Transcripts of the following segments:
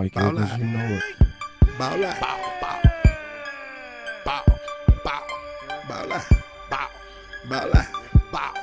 Mike Evans, you know it. Bow out. Bow, bow. Bow, bow. Bow out. Bow. Bow out. Bow.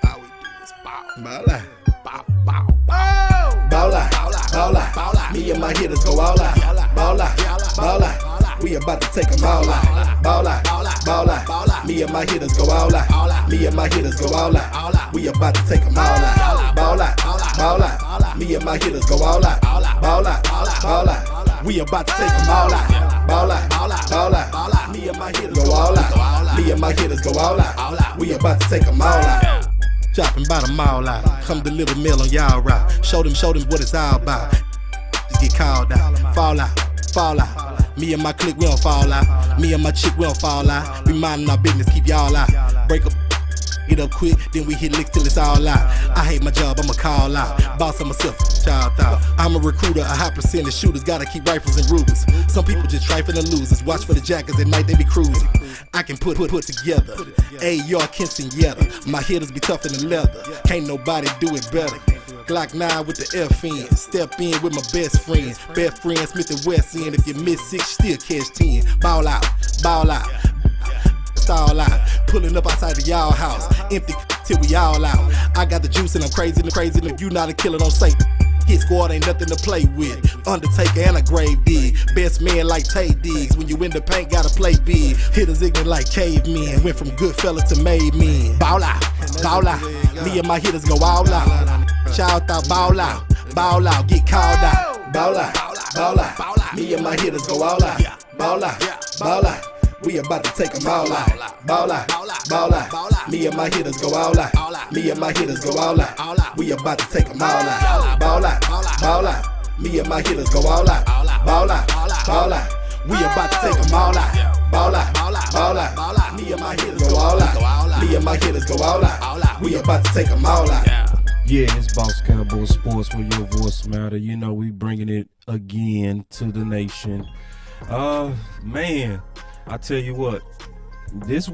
All we do is bow. Bow out. Bow, bow. Bow out. Bow out. Bow out. Me and my hitters go all out. Bow out. Bow out. We about to take them all out. Bow out. Bow out. Me and my hitters go all out. Me and my hitters go all out. We about to take them all out. Bow out. Bow out. Me and my hitters go all out. Bow out. Bow out. We about to take them all out. Bow out. Bow out. Me and my hitters go all out. Me and my hitters go all out. We about to take them all out. Dropping by the mall out. Come deliver mail on y'all route. Show them what it's all about. Just get called out. Fall out. Fall out. Me and my clique, we don't fall out. Me and my chick, we don't fall out. We minding our business, keep y'all out. Break up, get up quick, then we hit licks till it's all out. I hate my job, I'ma call out. Boss of myself, child out. I'm a recruiter, a high percentage shooters, gotta keep rifles and Rugers. Some people just trifling and losers. Watch for the jackets at night, they be cruising. I can put together. AR Kinston Yetta. My hitters be tougher than leather. Can't nobody do it better. Glock 9 with the FN. Step in with my best friend. Best friend Smith and West End. If you miss 6, still catch 10. Ball out, ball out. Stall out. Pulling up outside of y'all house. Empty till we all out. I got the juice and I'm crazy. If you not a killer, don't say. Hit squad ain't nothing to play with. Undertaker and a grave dig. Best man like Tay Diggs. When you in the paint, gotta play big. Hitters ignorant like cavemen. Went from good fella to made men. Ball out, ball out. Me and my hitters go all out. Shout out, ball out, get called out. Ball out, ball out. Me and my hitters go all out. Ball out, ball out. We about to take them all out. Ball out, ball out. Me and my hitters go all out. Me and my hitters go all out. We about to take them all out. Ball out, ball out. Me and my hitters go all out. Ball out, ball out. We about to take them all out. Ball out, ball out. Me and my hitters go all out. Me and my hitters go all out. We about to take them all out. Yeah, it's Boss Cowboy Sports where your voice matter. You know, we bringing it again to the nation. Man, I tell you what, this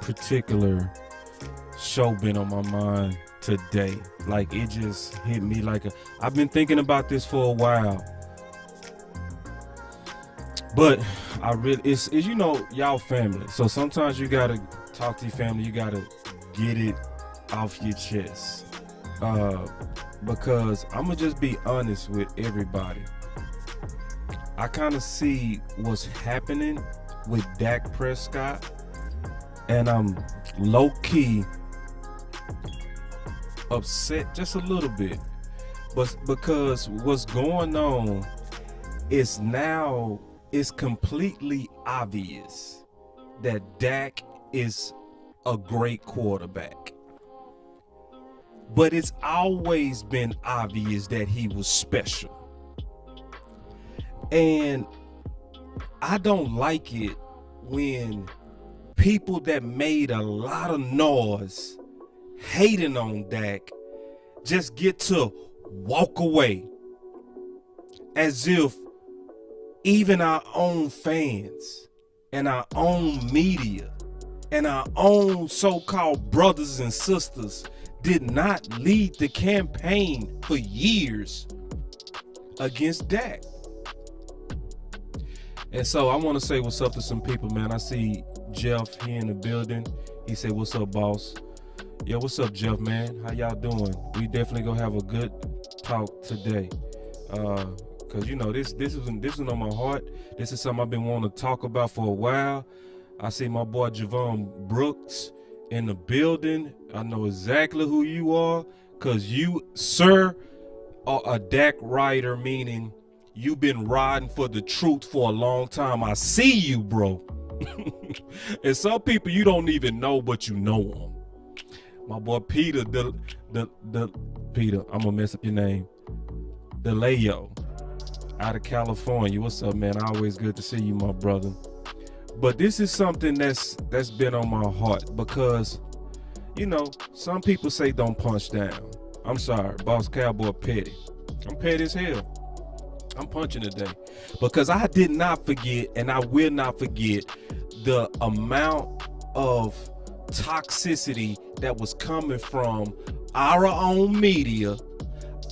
particular show been on my mind today. Like, it just hit me like I've been thinking about this for a while. But it's you know, y'all family. So sometimes you gotta talk to your family, you gotta get it off your chest. Because I'm gonna just be honest with everybody. I kind of see what's happening with Dak Prescott, and I'm low-key upset just a little bit. But because what's going on is now it's completely obvious that Dak is a great quarterback. But it's always been obvious that he was special. And I don't like it when people that made a lot of noise hating on Dak just get to walk away as if even our own fans and our own media and our own so-called brothers and sisters did not lead the campaign for years against Dak. And so I want to say what's up to some people, man. I see Jeff here in the building. He said, "What's up, boss?" Yo, what's up, Jeff, man? How y'all doing? We definitely gonna have a good talk today. Cause you know this is on my heart. This is something I've been wanting to talk about for a while. I see my boy Javon Brooks in the building. I know exactly who you are, cause you, sir, are a Dak rider, meaning you've been riding for the truth for a long time. I see you, bro. And some people you don't even know, but you know them. My boy Peter, Peter, I'm gonna mess up your name. DeLeo, out of California. What's up, man? Always good to see you, my brother. But this is something that's been on my heart because, you know, some people say don't punch down. I'm sorry, Boss Cowboy petty. I'm petty as hell. I'm punching today because I did not forget, and I will not forget, the amount of toxicity that was coming from our own media,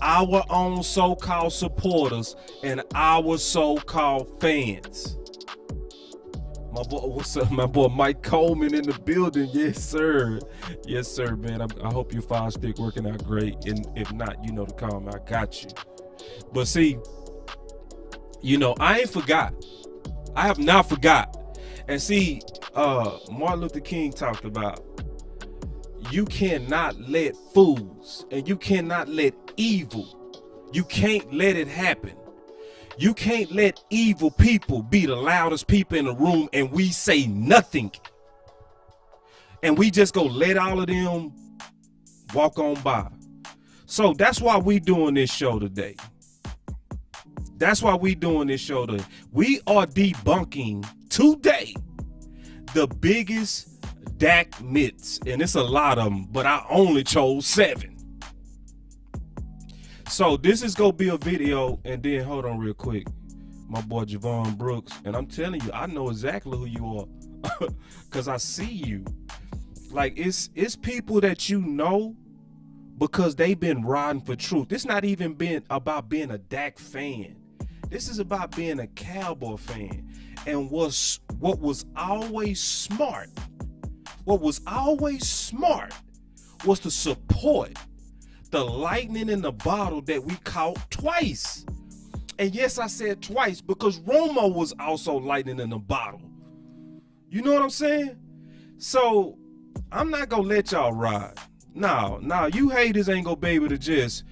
our own so-called supporters and our so-called fans. My boy, what's up? My boy Mike Coleman in the building. Yes, sir. Yes, sir, man. I hope your fire stick working out great. And if not, you know to call me. I got you. But see, you know, I ain't forgot. I have not forgot. And see, Martin Luther King talked about you cannot let fools and you cannot let evil, you can't let it happen. You can't let evil people be the loudest people in the room and we say nothing. And we just go let all of them walk on by. So that's why we doing this show today. That's why we doing this show today. We are debunking today the biggest Dak myths. And it's a lot of them, but I only chose 7. So this is gonna be a video, and then hold on real quick. My boy Javon Brooks, and I'm telling you, I know exactly who you are, cause I see you. Like it's people that you know because they've been riding for truth. It's not even been about being a Dak fan. This is about being a Cowboy fan. And what was always smart, was to support the lightning in the bottle that we caught twice. And yes, I said twice because Romo was also lightning in the bottle. You know what I'm saying? So I'm not gonna let y'all ride. Now you haters ain't gonna be able to just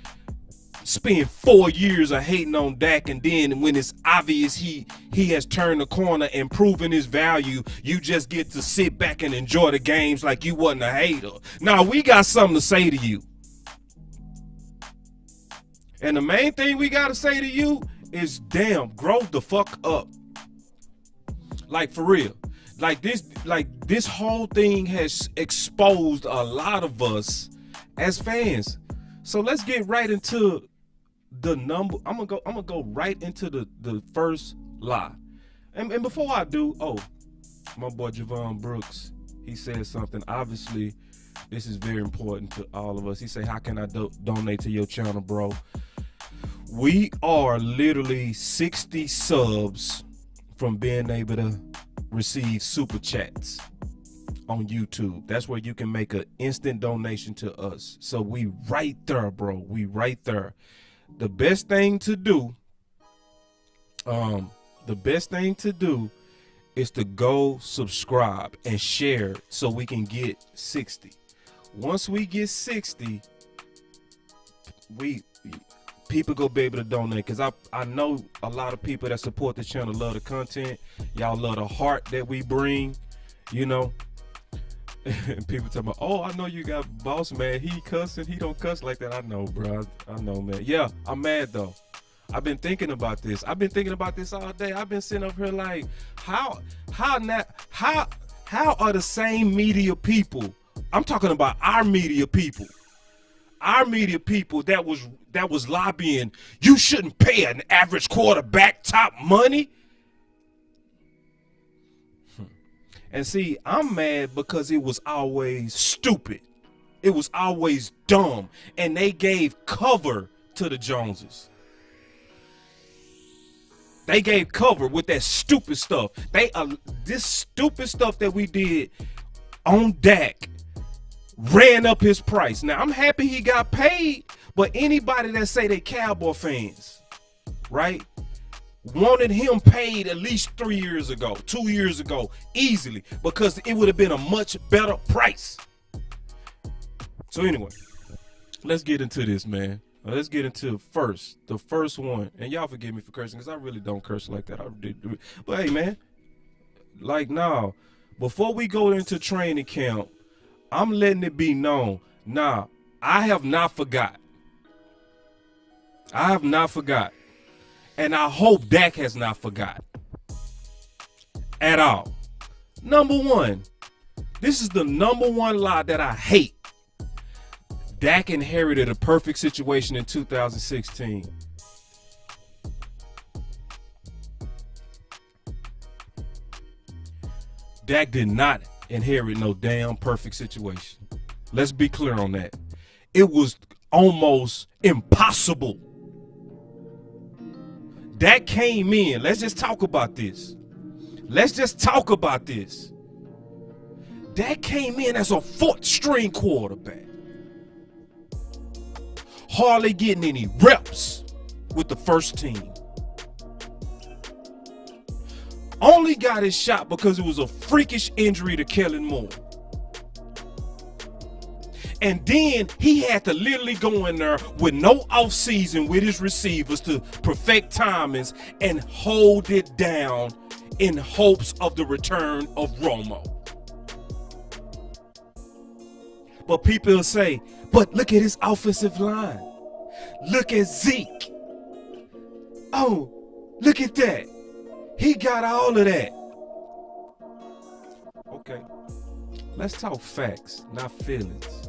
spend 4 years of hating on Dak, and then when it's obvious he has turned the corner and proven his value, you just get to sit back and enjoy the games like you wasn't a hater. Now we got something to say to you. And the main thing we gotta say to you is, damn, grow the fuck up. Like for real. Like this whole thing has exposed a lot of us as fans. So let's get right into the number. I'm gonna go right into the first lie. And before I do, my boy Javon Brooks, he said something. Obviously, this is very important to all of us. He said, how can I donate to your channel, bro? We are literally 60 subs from being able to receive super chats on YouTube. That's where you can make an instant donation to us. So we right there, bro. We right there. The best thing to do, is to go subscribe and share so we can get 60. Once we get 60, people go be able to donate, because I know a lot of people that support the channel love the content. Y'all love the heart that we bring, you know. And people talking about, oh, I know you got Boss, man. He cussing. He don't cuss like that. I know, bro. I know, man. Yeah, I'm mad though. I've been thinking about this. I've been thinking about this all day. I've been sitting up here like, how are the same media people? I'm talking about our media people. Our media people that was lobbying, you shouldn't pay an average quarterback top money. And see, I'm mad because it was always stupid. It was always dumb. And they gave cover to the Joneses. They gave cover with that stupid stuff. This stupid stuff that we did on Dak ran up his price. Now, I'm happy he got paid, but anybody that say they Cowboy fans, right, wanted him paid at least 3 years ago, 2 years ago, easily, because it would have been a much better price. So anyway, let's get into this, man. Let's get into the first one. And y'all forgive me for cursing, because I really don't curse like that. But hey, man, like now, before we go into training camp, I'm letting it be known. Nah, I have not forgot. I have not forgot. And I hope Dak has not forgot. At all. Number one. This is the number one lie that I hate. Dak inherited a perfect situation in 2016. Dak did not inherit no damn perfect situation. Let's be clear on that. It was almost impossible. Dak came in. Let's just talk about this. Dak came in as a fourth string quarterback. Hardly getting any reps with the first team. Only got his shot because it was a freakish injury to Kellen Moore. And then he had to literally go in there with no offseason with his receivers to perfect timings and hold it down in hopes of the return of Romo. But people will say, but look at his offensive line. Look at Zeke. Oh, look at that. He got all of that. Okay, let's talk facts, not feelings.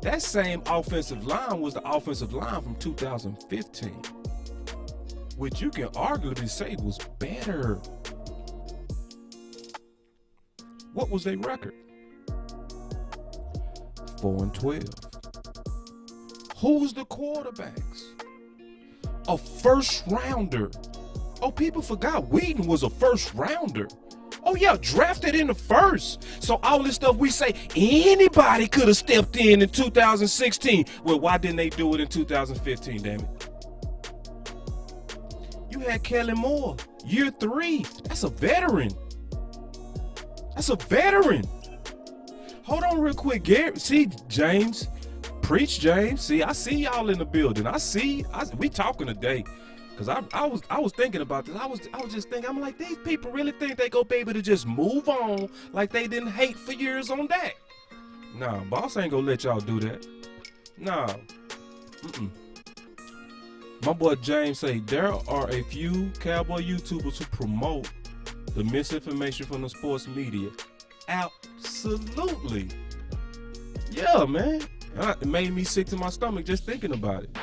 That same offensive line was the offensive line from 2015, which you can arguably say was better. What was their record? 4-12. Who's the quarterbacks? A first rounder. Oh, people forgot Wheaton was a first rounder. Oh yeah, drafted in the first. So all this stuff we say, anybody could have stepped in 2016. Well, why didn't they do it in 2015, damn it? You had Kellen Moore, year 3. That's a veteran. Hold on real quick, Gary. See, James. Preach, James. See, I see y'all in the building. We talking today. Cause I was thinking about this. I was just thinking, I'm like, these people really think they gonna be able to just move on like they didn't hate for years on that. Nah, boss ain't gonna let y'all do that. Nah. My boy James say there are a few cowboy YouTubers who promote the misinformation from the sports media. Absolutely. Yeah, man. It made me sick to my stomach just thinking about it.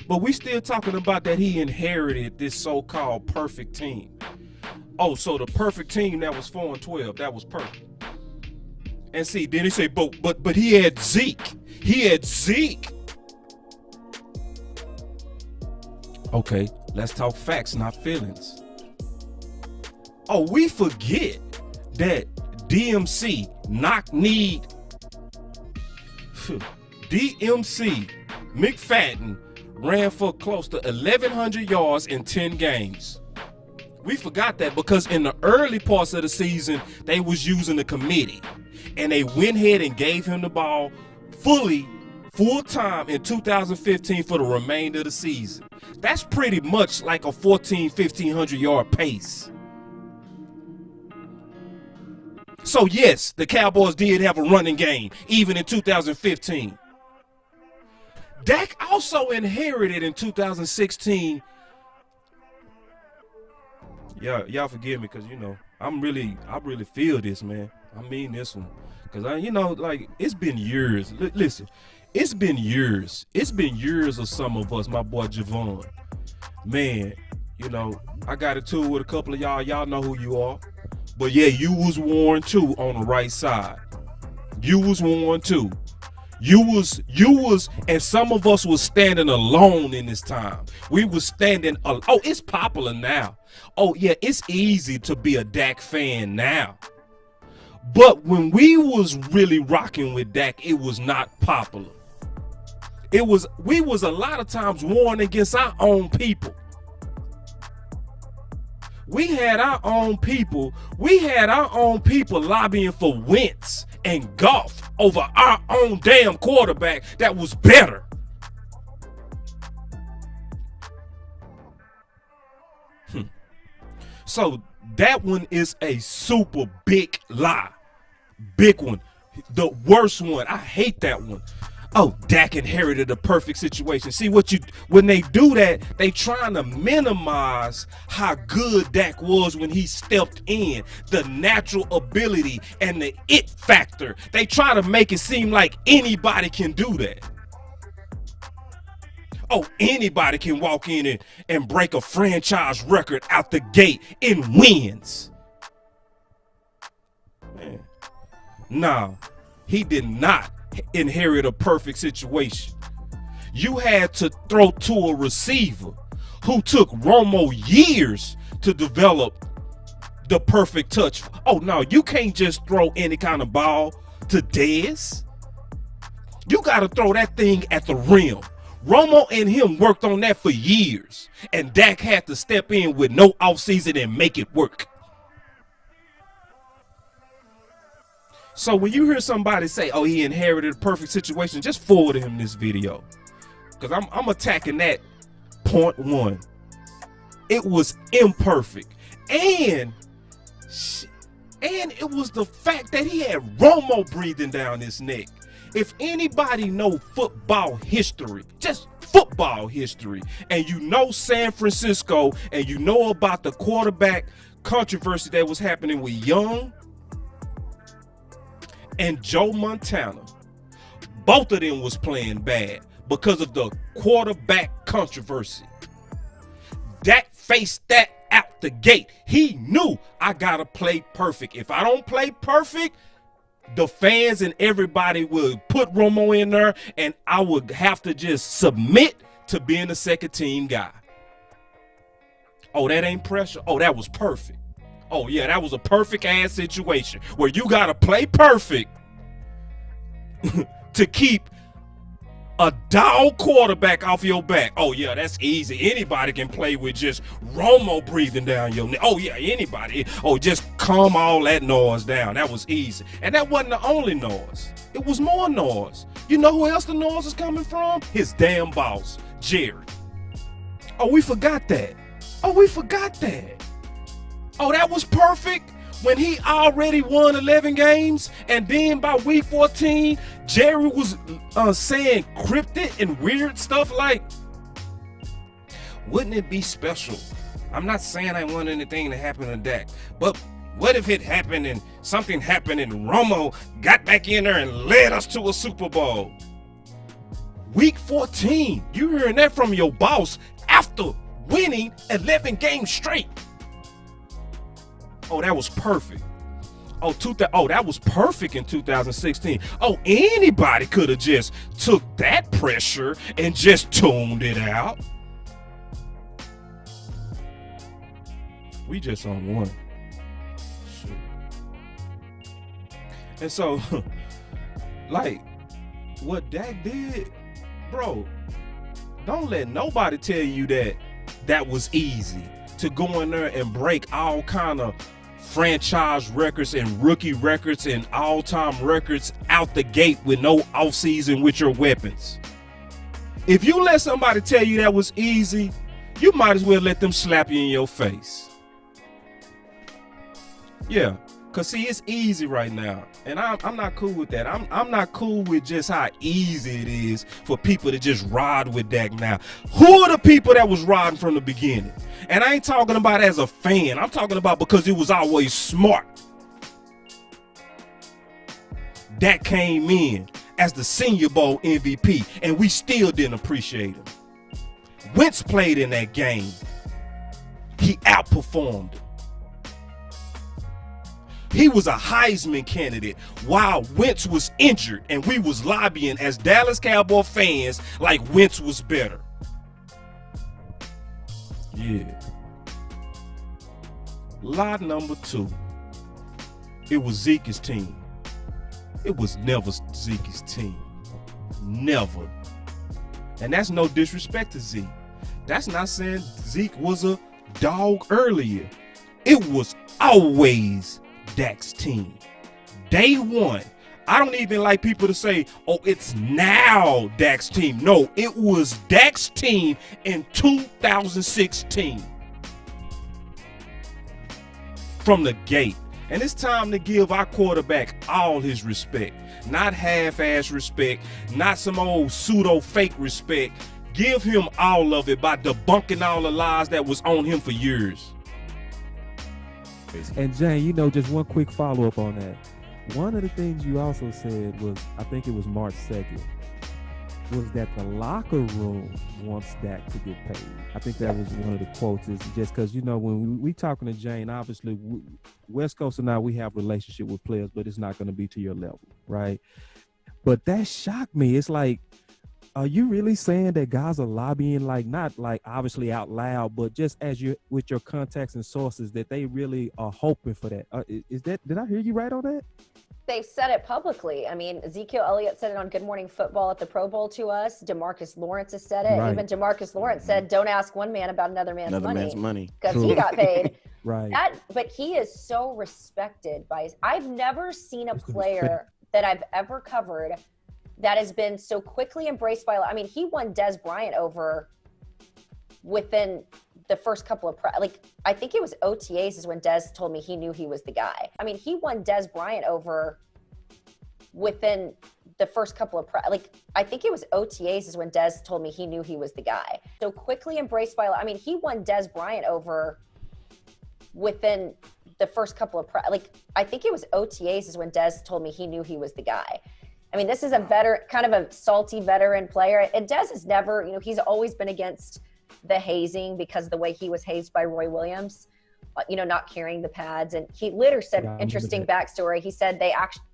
But we still talking about that he inherited this so-called perfect team. Oh, so the perfect team that was 4-12, that was perfect. And see, then he say, but he had Zeke. Okay, let's talk facts, not feelings. Oh, we forget that DMC, knock-kneed, DMC, McFadden, ran for close to 1,100 yards in 10 games. We forgot that because in the early parts of the season, they was using the committee. And they went ahead and gave him the ball full time in 2015 for the remainder of the season. That's pretty much like a 1,500 yard pace. So yes, the Cowboys did have a running game, even in 2015. Dak also inherited in 2016. Y'all forgive me, cause I really feel this, man. I mean this one, cause it's been years. Listen, it's been years. It's been years of some of us. My boy Javon, man. I got into it with a couple of y'all. Y'all know who you are, but yeah, you was warned too on the right side. You was warned too. You was, and some of us was standing alone in this time. We was standing, oh, it's popular now. Oh yeah, it's easy to be a Dak fan now. But when we was really rocking with Dak, it was not popular. We was a lot of times warned against our own people. We had our own people lobbying for Wentz and Goff over our own damn quarterback that was better. So that one is a super big lie. Big one. The worst one. I hate that one. Oh, Dak inherited a perfect situation. See when they do that, they trying to minimize how good Dak was when he stepped in, the natural ability and the it factor. They try to make it seem like anybody can do that. Oh, anybody can walk in and break a franchise record out the gate in wins. Man, no, he did not inherit a perfect situation. You had to throw to a receiver who took Romo years to develop the perfect touch. Oh, no, you can't just throw any kind of ball to Dez. You got to throw that thing at the rim. Romo and him worked on that for years, and Dak had to step in with no offseason and make it work. So when you hear somebody say, oh, he inherited a perfect situation, just forward him this video, because I'm attacking that point one. It was imperfect, and it was the fact that he had Romo breathing down his neck. If anybody know football history, just football history, and you know San Francisco, and you know about the quarterback controversy that was happening with Young and Joe Montana, both of them was playing bad because of the quarterback controversy. Dak faced that out the gate. He knew, I gotta play perfect. If I don't play perfect, the fans and everybody would put Romo in there, and I would have to just submit to being a second team guy. Oh, that ain't pressure. Oh, that was perfect. Oh, yeah, that was a perfect ass situation where you got to play perfect to keep a dog quarterback off your back. Oh, yeah, that's easy. Anybody can play with just Romo breathing down your neck. Oh, yeah, anybody. Oh, just calm all that noise down. That was easy. And that wasn't the only noise. It was more noise. You know who else the noise is coming from? His damn boss, Jerry. Oh, we forgot that. Oh, we forgot that. Oh, that was perfect when he already won 11 games, and then by week 14, Jerry was saying cryptic and weird stuff like, wouldn't it be special? I'm not saying I want anything to happen to Dak, but what if it happened and something happened and Romo got back in there and led us to a Super Bowl? Week 14, you hearing that from your boss after winning 11 games straight. Oh, that was perfect. Oh, that was perfect in 2016. Oh, anybody could have just took that pressure and just tuned it out. We just on one. Shoot. And so, like, what Dak did, bro, don't let nobody tell you that was easy to go in there and break all kind of franchise records and rookie records and all-time records out the gate with no offseason with your weapons. If you let somebody tell you that was easy, you might as well let them slap you in your face. Yeah, because see, it's easy right now, and I'm not cool with that. I'm not cool with just how easy it is for people to just ride with Dak now. Who are the people that was riding from the beginning? And I ain't talking about as a fan. I'm talking about because it was always smart. Dak came in as the Senior Bowl MVP, and we still didn't appreciate him. Wentz played in that game. He outperformed him. He was a Heisman candidate while Wentz was injured, and we was lobbying as Dallas Cowboy fans like Wentz was better. Yeah. Lie number 2. It was Zeke's team. It was never Zeke's team. Never. And that's no disrespect to Zeke. That's not saying Zeke was a dog earlier. It was always Dak's team. Day one. I don't even like people to say, oh, it's now Dak's team. No, it was Dak's team in 2016. From the gate. And it's time to give our quarterback all his respect. Not half-ass respect, not some old pseudo-fake respect. Give him all of it by debunking all the lies that was on him for years. And Jane, you know, just one quick follow-up on that. One of the things you also said was, I think it was March 2nd, was that the locker room wants Dak to get paid. I think that was one of the quotes, is just because, you know, when we talking to Jane, obviously, West Coast and I, we have relationship with players, but it's not going to be to your level, right? But that shocked me. It's like, are you really saying that guys are lobbying, like not like obviously out loud, but just as you with your contacts and sources, that they really are hoping for that? Is that, did I hear you right on that? They've said it publicly. I mean, Ezekiel Elliott said it on Good Morning Football at the Pro Bowl to us. DeMarcus Lawrence has said it. Right. Even DeMarcus Lawrence said, "Don't ask one man about another man's money because True. he got paid." Right. But he is so respected by. I've never seen a player that I've ever covered that has been so quickly embraced by. I mean, he won Des Bryant over within the first couple of I think it was OTAs is when Des told me he knew he was the guy. I mean, he won Des Bryant over within the first couple of I think it was OTAs is when Des told me he knew he was the guy. So quickly embraced by. I mean, he won Des Bryant over within the first couple of I think it was OTAs is when Des told me he knew he was the guy. I mean, this is a veteran, kind of a salty veteran player. And Des has never, he's always been against the hazing because of the way he was hazed by Roy Williams, not carrying the pads. And he later said, interesting backstory. He said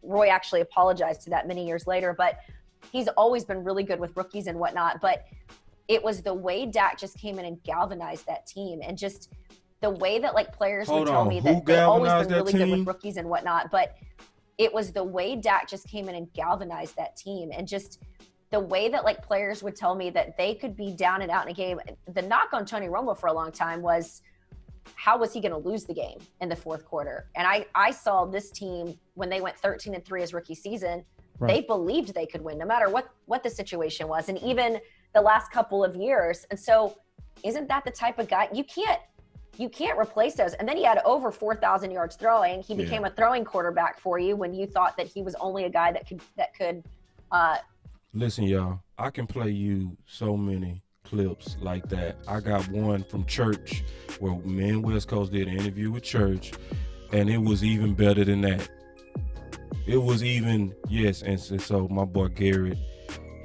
Roy actually apologized to that many years later, but he's always been really good with rookies and whatnot. But it was the way Dak just came in and galvanized that team, and just the way that players would tell me that they've always been really good with rookies and whatnot. But it was the way Dak just came in and galvanized that team, and just the way that players would tell me that they could be down and out in a game. The knock on Tony Romo for a long time was, how was he going to lose the game in the fourth quarter? And I saw this team when they went 13-3 as rookie season, right. They believed they could win no matter what the situation was. And even the last couple of years. And so isn't that the type of guy you can't replace those? And then he had over 4,000 yards throwing. He became a throwing quarterback for you when you thought that he was only a guy that could. Listen, y'all, I can play you so many clips like that. I got one from church where me and West Coast did an interview with church, and it was even better than that. It was even, yes, and so my boy Garrett,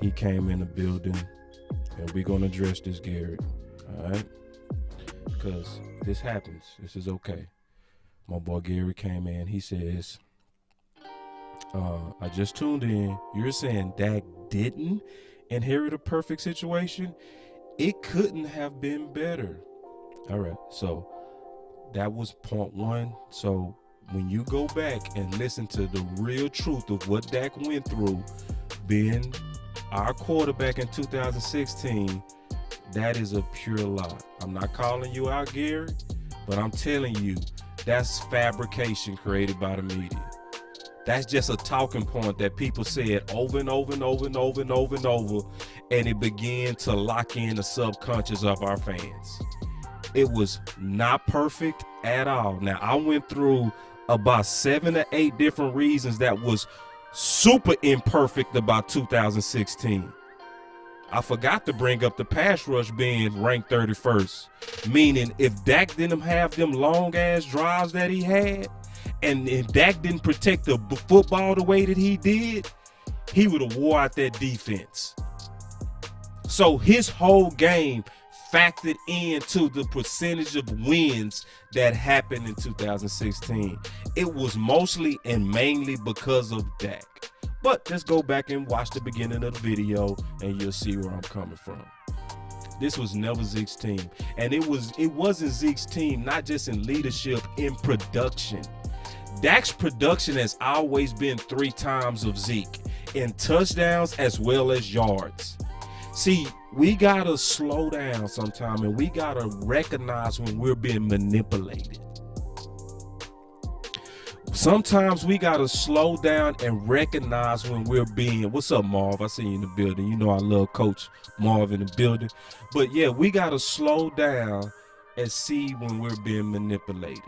he came in the building, and we're going to address this, Garrett, all right? Because this happens. This is okay. My boy Gary came in. He says, I just tuned in. You're saying Dak didn't inherit a perfect situation? It couldn't have been better. All right. So that was point one. So when you go back and listen to the real truth of what Dak went through, being our quarterback in 2016, that is a pure lie. I'm not calling you out, Gary, but I'm telling you, that's fabrication created by the media. That's just a talking point that people said over and over and over and over and over and over, and it began to lock in the subconscious of our fans. It was not perfect at all. Now, I went through about 7 or 8 different reasons that was super imperfect about 2016. I forgot to bring up the pass rush being ranked 31st, meaning if Dak didn't have them long ass drives that he had, and if Dak didn't protect the football the way that he did, he would have wore out that defense. So his whole game factored into the percentage of wins that happened in 2016. It was mostly and mainly because of Dak. But let's go back and watch the beginning of the video and you'll see where I'm coming from. This was never Zeke's team. And it wasn't Zeke's team, not just in leadership, in production. Dak's production has always been 3 times of Zeke in touchdowns as well as yards. See, we gotta slow down sometime, and we gotta recognize when we're being manipulated. Sometimes we gotta slow down and recognize when we're being, what's up, Marv? I see you in the building. You know I love Coach Marv in the building. But yeah, we gotta slow down and see when we're being manipulated.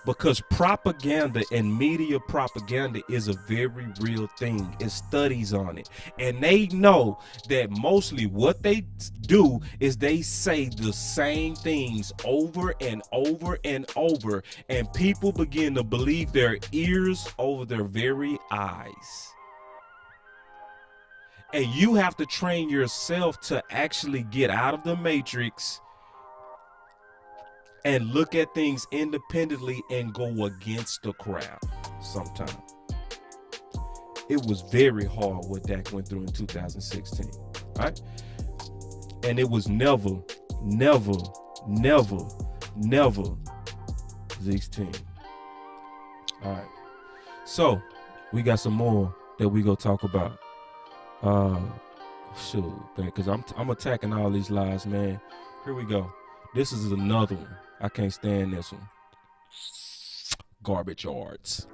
Because propaganda and media propaganda is a very real thing. It's studies on it. And they know that mostly what they do is they say the same things over and over and over. And people begin to believe their ears over their very eyes. And you have to train yourself to actually get out of the matrix and look at things independently and go against the crowd sometimes. it was very hard what Dak went through in 2016, right? And it was never Zeke's team. All right. So we got some more that we gonna talk about. Shoot, man, because I'm attacking all these lies, man. Here we go. This is another one. I can't stand this one. Garbage yards.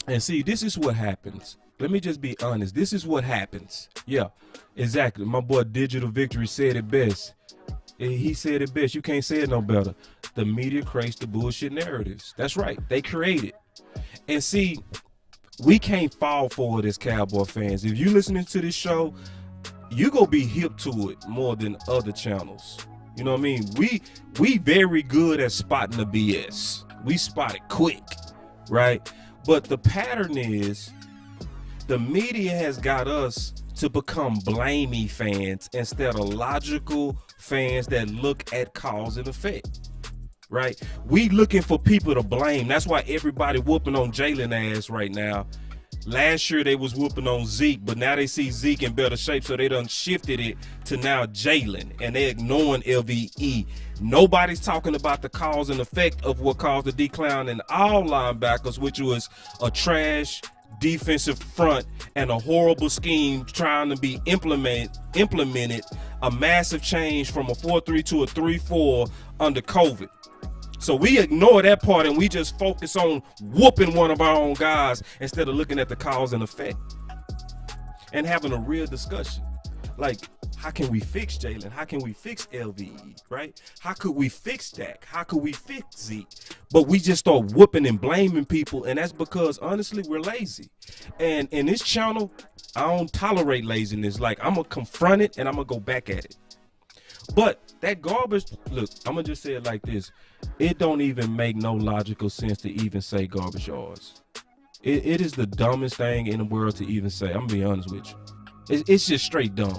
And see, this is what happens. Let me just be honest. This is what happens. Yeah, exactly. My boy Digital Victory said it best. He said it best. You can't say it no better. The media creates the bullshit narratives. That's right. They create it. And see, we can't fall for it as Cowboy fans. If you listening to this show, you gonna be hip to it more than other channels. You know what I mean? We very good at spotting the BS. We spot it quick, right? But the pattern is the media has got us to become blamey fans instead of logical fans that look at cause and effect, right? We looking for people to blame. That's why everybody whooping on Jalen ass right now. Last year they was whooping on Zeke, but now they see Zeke in better shape, so they done shifted it to now Jalen, and they ignoring LVE. Nobody's talking about the cause and effect of what caused the decline in all linebackers, which was a trash defensive front and a horrible scheme trying to be implemented, a massive change from a 4-3 to a 3-4 under COVID. So we ignore that part and we just focus on whooping one of our own guys instead of looking at the cause and effect and having a real discussion. Like, how can we fix Jalen? How can we fix LVE, right? How could we fix Dak? How could we fix Zeke? But we just start whooping and blaming people, and that's because, honestly, we're lazy. And in this channel, I don't tolerate laziness. Like, I'm going to confront it and I'm going to go back at it. But that garbage, look, I'm going to just say it like this. It don't even make no logical sense to even say garbage yards. It is the dumbest thing in the world to even say. I'm going to be honest with you. It's just straight dumb.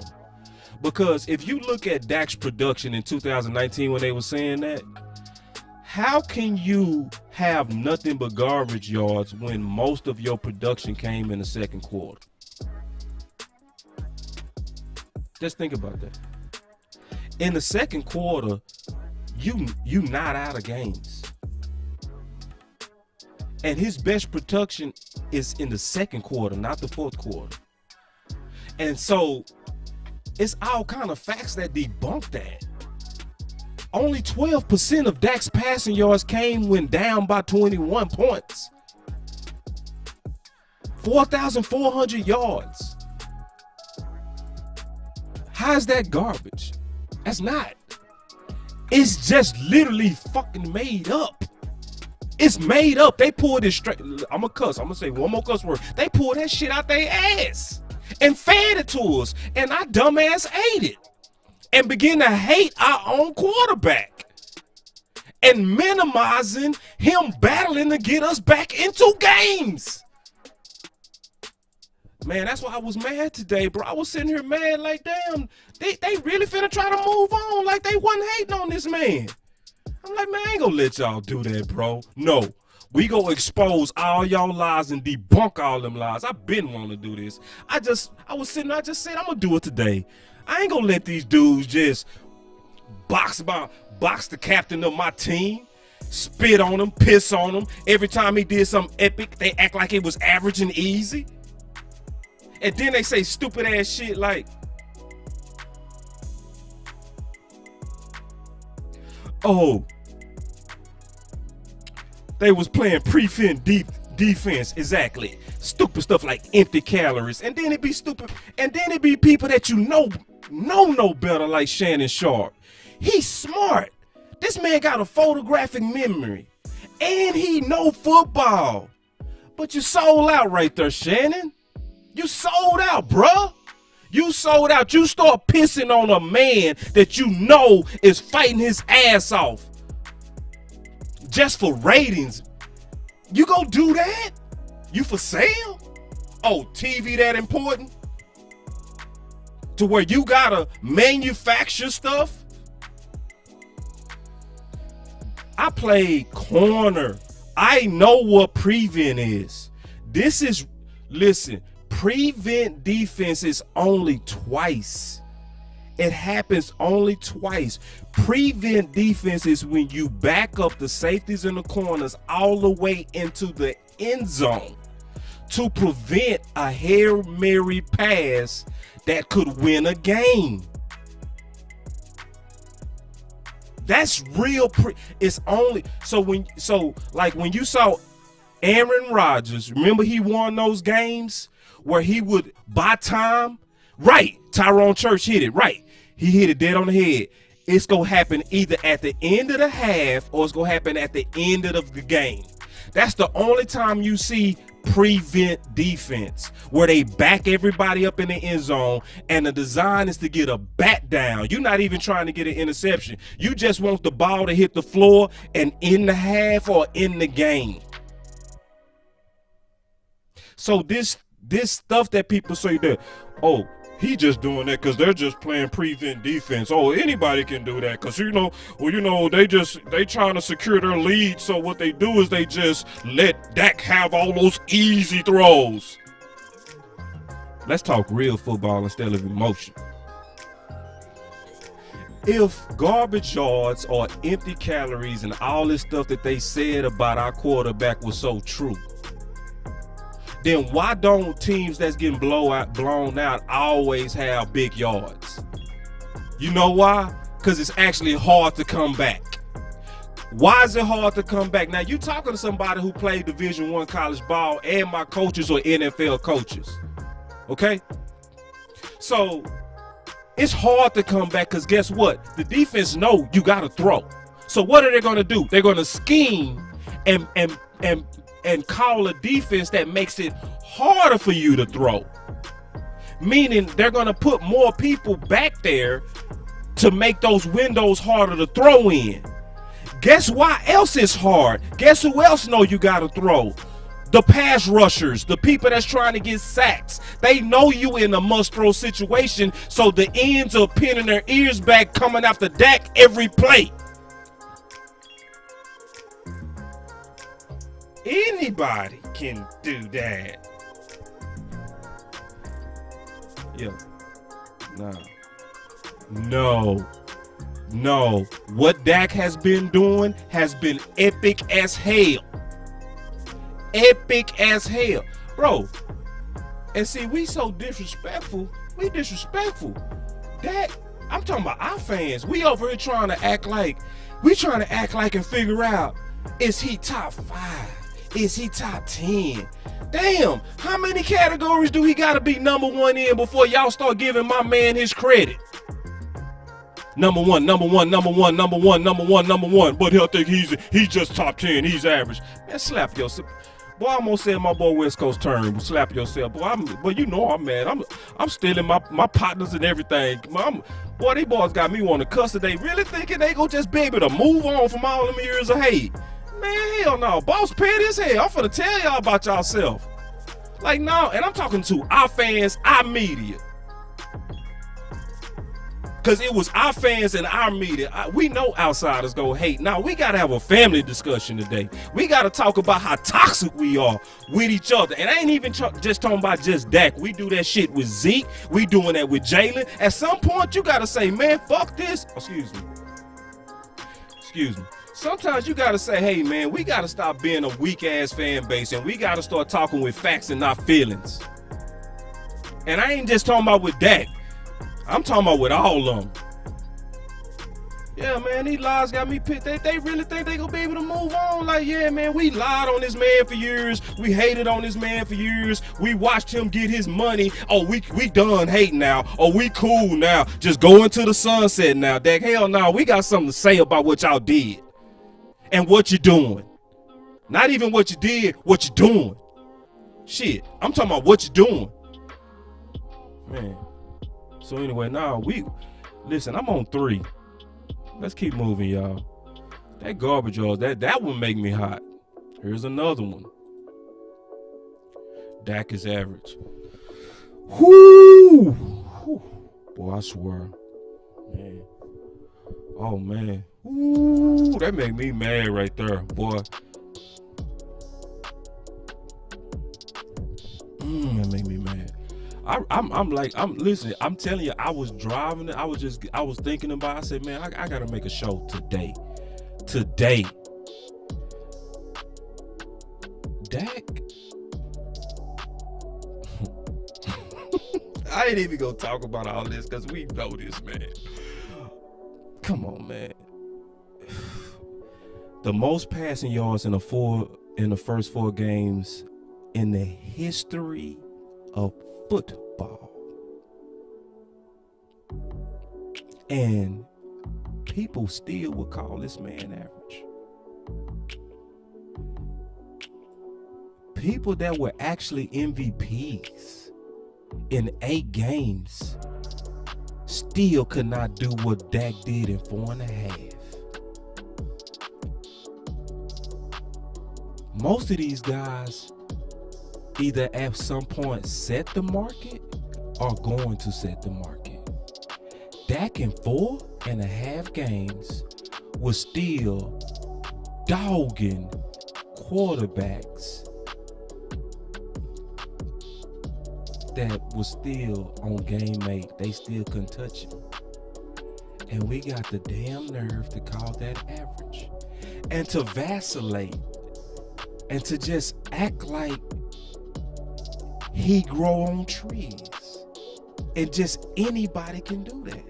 Because if you look at Dak's production in 2019 when they were saying that, how can you have nothing but garbage yards when most of your production came in the second quarter? Just think about that. In the second quarter, you not out of games. And his best production is in the second quarter, not the fourth quarter. And so it's all kind of facts that debunk that. Only 12% of Dak's passing yards came when down by 21 points. 4,400 yards. How is that garbage? That's not. It's just literally fucking made up. It's made up. They pulled it straight. I'm going to say one more cuss word. They pulled that shit out their ass and fed it to us. And our dumbass ate it and began to hate our own quarterback and minimizing him battling to get us back into games. Man, that's why I was mad today, bro. I was sitting here mad like, damn, they really finna try to move on like they wasn't hating on this man. I'm like, man, I ain't gonna let y'all do that, bro. No, we gonna expose all y'all lies and debunk all them lies. I been wanting to do this. I was sitting there, I just said, I'm gonna do it today. I ain't gonna let these dudes just box the captain of my team, spit on him, piss on him. Every time he did something epic, they act like it was average and easy. And then they say stupid ass shit like, oh, they was playing prevent defense. Exactly. Stupid stuff like empty calories. And then it be stupid. And then it be people that you know better like Shannon Sharp. He's smart. This man got a photographic memory. And he know football. But you sold out right there, Shannon. You sold out, bruh. You sold out. You start pissing on a man that you know is fighting his ass off just for ratings. You gonna do that? You for sale? Oh, TV that important? To where you gotta manufacture stuff? I played corner. I know what prevent is. Listen, prevent defense is only twice. It happens only twice. Prevent defense is when you back up the safeties in the corners all the way into the end zone to prevent a Hail Mary pass that could win a game. That's real. It's only when you saw Aaron Rodgers, remember he won those games where he would buy time? Right. Tyrone Church hit it. Right. He hit it dead on the head. It's going to happen either at the end of the half or it's going to happen at the end of the game. That's the only time you see prevent defense, where they back everybody up in the end zone and the design is to get a bat down. You're not even trying to get an interception. You just want the ball to hit the floor and in the half or in the game. So this stuff that people say that, oh, he just doing that because they're just playing prevent defense. Oh, anybody can do that because, they trying to secure their lead. So what they do is they just let Dak have all those easy throws. Let's talk real football instead of emotion. If garbage yards or empty calories and all this stuff that they said about our quarterback was so true, then why don't teams that's getting blown out always have big yards? You know why? Because it's actually hard to come back. Why is it hard to come back? Now, you talking to somebody who played Division I college ball, and my coaches are NFL coaches. Okay? So, it's hard to come back because guess what? The defense know you got to throw. So, what are they going to do? They're going to scheme and call a defense that makes it harder for you to throw. Meaning they're going to put more people back there to make those windows harder to throw in. Guess why else it's hard? Guess who else know you got to throw? The pass rushers, the people that's trying to get sacks. They know you in a must-throw situation, so the ends are pinning their ears back coming after Dak every play. Anybody can do that. Yeah. No. What Dak has been doing has been epic as hell. Epic as hell. Bro. And see, we so disrespectful. We disrespectful. Dak, I'm talking about our fans. We over here trying to act like and figure out, is he top 5? Is he top 10? Damn, how many categories do he got to be number 1 in before y'all start giving my man his credit? Number one. But he'll think he's just top 10. He's average. Man, slap yourself. Boy, I almost said my boy West Coast term. Slap yourself. Boy, I'm mad. I'm stealing my partners and everything. Boy, these boys got me wanting to cuss today. Really thinking they gonna just be able to move on from all them years of hate. Man, hell no. Boss petty as hell. I'm finna tell y'all about yourself. Like, no. And I'm talking to our fans, our media. Because it was our fans and our media. We know outsiders go hate. Now, we got to have a family discussion today. We got to talk about how toxic we are with each other. And I ain't even just talking about just Dak. We do that shit with Zeke. We doing that with Jalen. At some point, you got to say, man, fuck this. Excuse me. Sometimes you got to say, hey, man, we got to stop being a weak-ass fan base, and we got to start talking with facts and not feelings. And I ain't just talking about with Dak. I'm talking about with all of them. Yeah, man, these lies got me pissed. They really think they gonna be able to move on. Like, yeah, man, we lied on this man for years. We hated on this man for years. We watched him get his money. Oh, we done hating now. Oh, we cool now. Just go into the sunset now, Dak. Hell no, we got something to say about what y'all did. And what you're doing. Not even what you did, what you're doing. Shit, I'm talking about what you're doing. Man. So anyway, now listen, I'm on 3. Let's keep moving, y'all. That garbage, y'all, that one make me hot. Here's another one. Dak is average. Whoo! Boy, I swear. Man. Oh, man. Ooh, that make me mad right there, boy. That make me mad. I'm listening. I'm telling you, I was driving it. I was thinking about it. I said, man, I gotta make a show today. Dak. I ain't even gonna talk about all this because we know this, man. Come on, man. The most passing yards in the first 4 games in the history of football. And people still would call this man average. People that were actually MVPs in 8 games still could not do what Dak did in 4.5. Most of these guys either at some point set the market or going to set the market. Dak in 4.5 games was still dogging quarterbacks that was still on game 8. They still couldn't touch him. And we got the damn nerve to call that average. And to vacillate and to just act like he grow on trees. And just anybody can do that.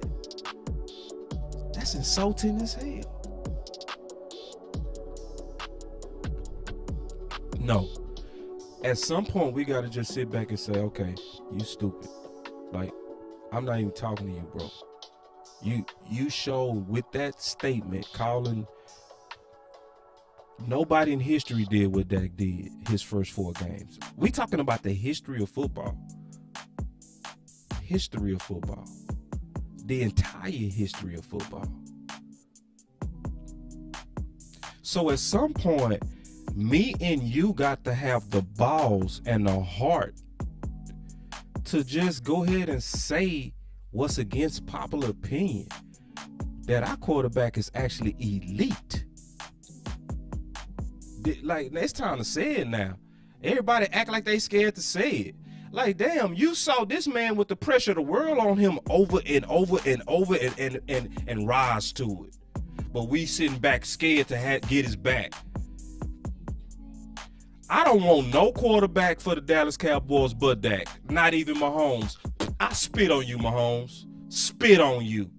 That's insulting as hell. No. At some point, we got to just sit back and say, okay, you stupid. Like, I'm not even talking to you, bro. You showed with that statement, calling nobody in history did what Dak did his first 4 games. We talking about the history of football. History of football. The entire history of football. So at some point, me and you got to have the balls and the heart to just go ahead and say what's against popular opinion, that our quarterback is actually elite. Like, it's time to say it now. Everybody act like they scared to say it. Like, damn, you saw this man with the pressure of the world on him over and over and over and rise to it. But we sitting back scared to get his back. I don't want no quarterback for the Dallas Cowboys but Dak. Not even Mahomes. I spit on you, Mahomes. Spit on you.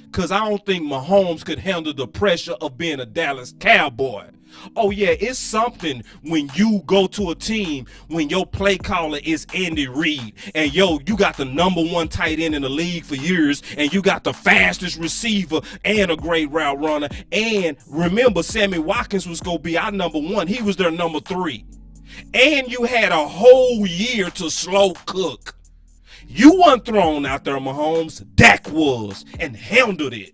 Because I don't think Mahomes could handle the pressure of being a Dallas Cowboy. Oh, yeah, it's something when you go to a team when your play caller is Andy Reid. And, you got the #1 tight end in the league for years. And you got the fastest receiver and a great route runner. And remember, Sammy Watkins was going to be our #1. He was their #3. And you had a whole year to slow cook. You weren't thrown out there, Mahomes. Dak was, and handled it.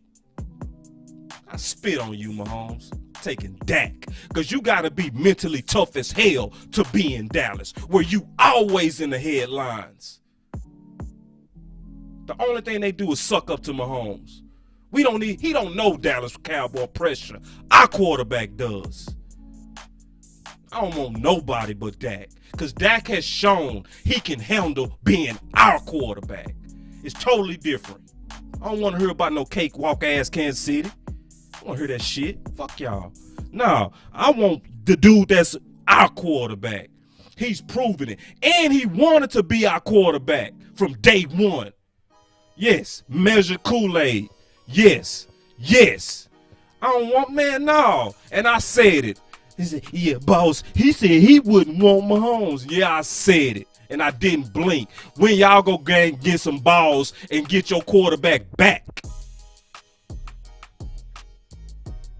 I spit on you, Mahomes. Taking Dak, because you got to be mentally tough as hell to be in Dallas, where you always in the headlines. The only thing they do is suck up to Mahomes. He don't know Dallas Cowboy pressure. Our quarterback does. I don't want nobody but Dak, because Dak has shown he can handle being our quarterback. It's totally different. I don't want to hear about no cakewalk ass Kansas City. I want to hear that shit. Fuck y'all. No, I want the dude that's our quarterback. He's proven it. And he wanted to be our quarterback from day one. Yes, measure Kool-Aid. Yes. I don't want, man, no. And I said it. He said, yeah, boss. He said he wouldn't want Mahomes. Yeah, I said it. And I didn't blink. When y'all go get some balls and get your quarterback back.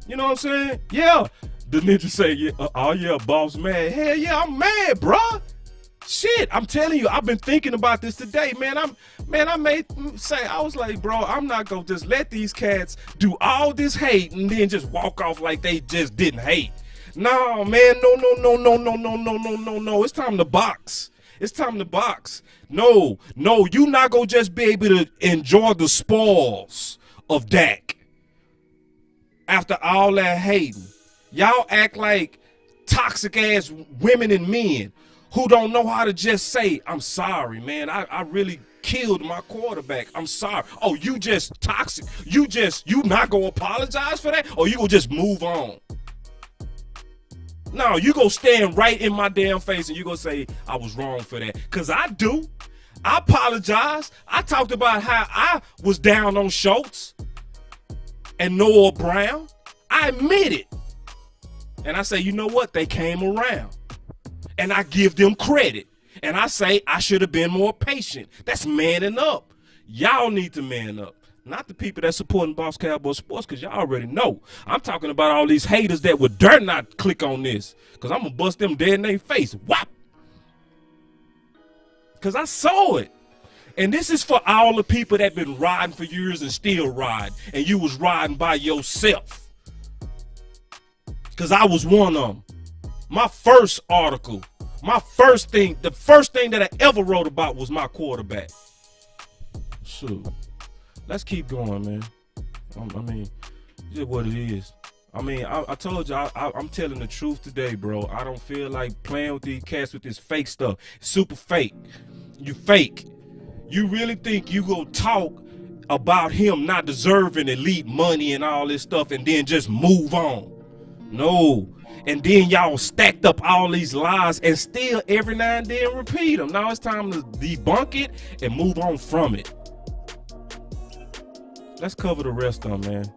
You know what I'm saying? Yeah. The ninja say, yeah, oh yeah, boss mad. Hell yeah, I'm mad, bruh. Shit, I'm telling you, I've been thinking about this today, man. I was like, bro, I'm not gonna just let these cats do all this hate and then just walk off like they just didn't hate. No, man, no. It's time to box. It's time to box. No, you not gonna just be able to enjoy the spoils of Dak. after all that hating. Y'all act like toxic ass women and men who don't know how to just say, I'm sorry, man. I really killed my quarterback. I'm sorry. Oh, you just toxic. You not gonna apologize for that? Or you gonna just move on? No, you gonna stand right in my damn face and you gonna say, I was wrong for that. Cause I do. I apologize. I talked about how I was down on Schultz and Noah Brown. I admit it. And I say, you know what? They came around. And I give them credit. And I say I should have been more patient. That's manning up. Y'all need to man up. Not the people that supporting Boss Cowboy Sports, because y'all already know. I'm talking about all these haters that would dare not click on this, because I'm going to bust them dead in their face. Whop! Because I saw it. And this is for all the people that been riding for years and still ride, and you was riding by yourself. Because I was one of them. My first article, the first thing that I ever wrote about was my quarterback. Shoot. Let's keep going, man. I mean, just what it is. I mean, I told you, I'm telling the truth today, bro. I don't feel like playing with these cats with this fake stuff. It's super fake. You fake. You really think you go talk about him not deserving elite money and all this stuff and then just move on? No. And then y'all stacked up all these lies and still every now and then repeat them. Now it's time to debunk it and move on from it. Let's cover the rest of them, man.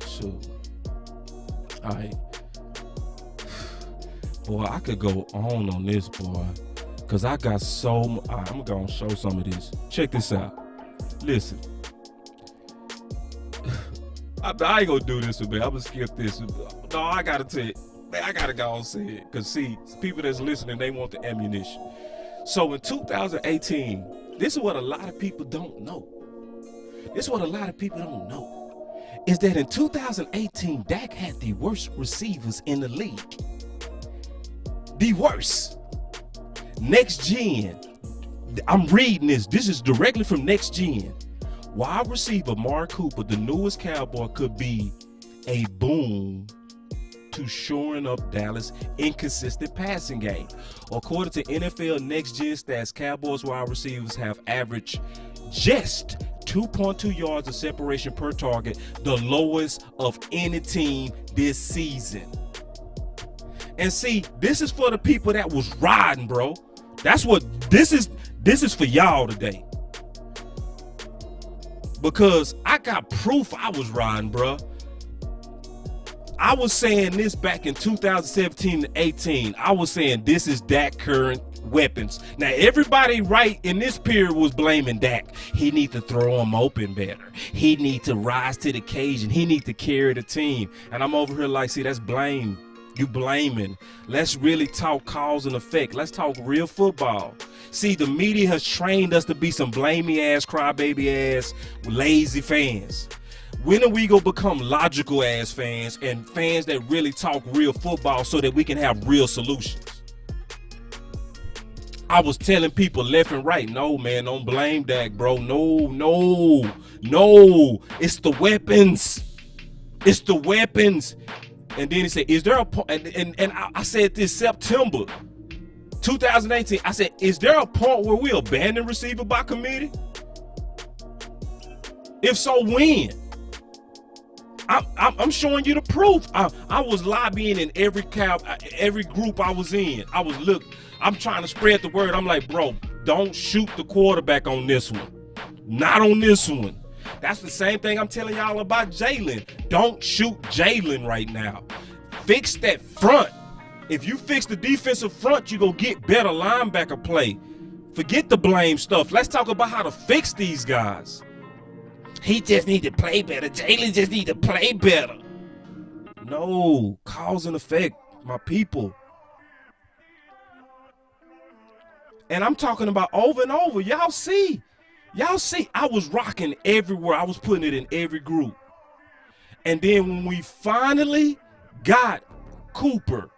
Sure. All right. Boy, I could go on this, boy. Because I got so... I'm going to show some of this. Check this out. Listen. I ain't going to do this with me. I'm going to skip this. No, I got to tell you. Man, I got to go and say it. Because, see, people that's listening, they want the ammunition. So, in 2018, this is what a lot of people don't know. This is what a lot of people don't know, is that in 2018, Dak had the worst receivers in the league. The worst. Next Gen, I'm reading this. This is directly from Next Gen. Wide receiver Mark Cooper, the newest Cowboy, could be a boon to shoring up Dallas' inconsistent passing game. According to NFL Next Gen stats, Cowboys wide receivers have averaged just 2.2 yards of separation per target, the lowest of any team this season. And see, this is for the people that was riding, bro. That's what this is for y'all today. Because I got proof I was riding, bro. I was saying this back in 2017 and 18. I was saying this is Dak current weapons. Now everybody right in this period was blaming Dak. He need to throw him open better. He need to rise to the occasion. He need to carry the team. And I'm over here like, see, that's blame. You blaming. Let's really talk cause and effect. Let's talk real football. See, the media has trained us to be some blamey ass, crybaby ass, lazy fans. When are we gonna become logical ass fans and fans that really talk real football so that we can have real solutions? I was telling people left and right, no, man, don't blame Dak, bro. No. It's the weapons. It's the weapons. And then he said, is there a point? And I said this September 2018. I said, is there a point where we abandon receiver by committee? If so, when? I'm showing you the proof. I was lobbying in every group I was in. I'm trying to spread the word. I'm like, bro, don't shoot the quarterback on this one. Not on this one. That's the same thing I'm telling y'all about Jalen. Don't shoot Jalen right now. Fix that front. If you fix the defensive front, you're going to get better linebacker play. Forget the blame stuff. Let's talk about how to fix these guys. He just need to play better. Jalen just need to play better. No, cause and effect, my people. And I'm talking about over and over. Y'all see, I was rocking everywhere. I was putting it in every group. And then when we finally got Cooper,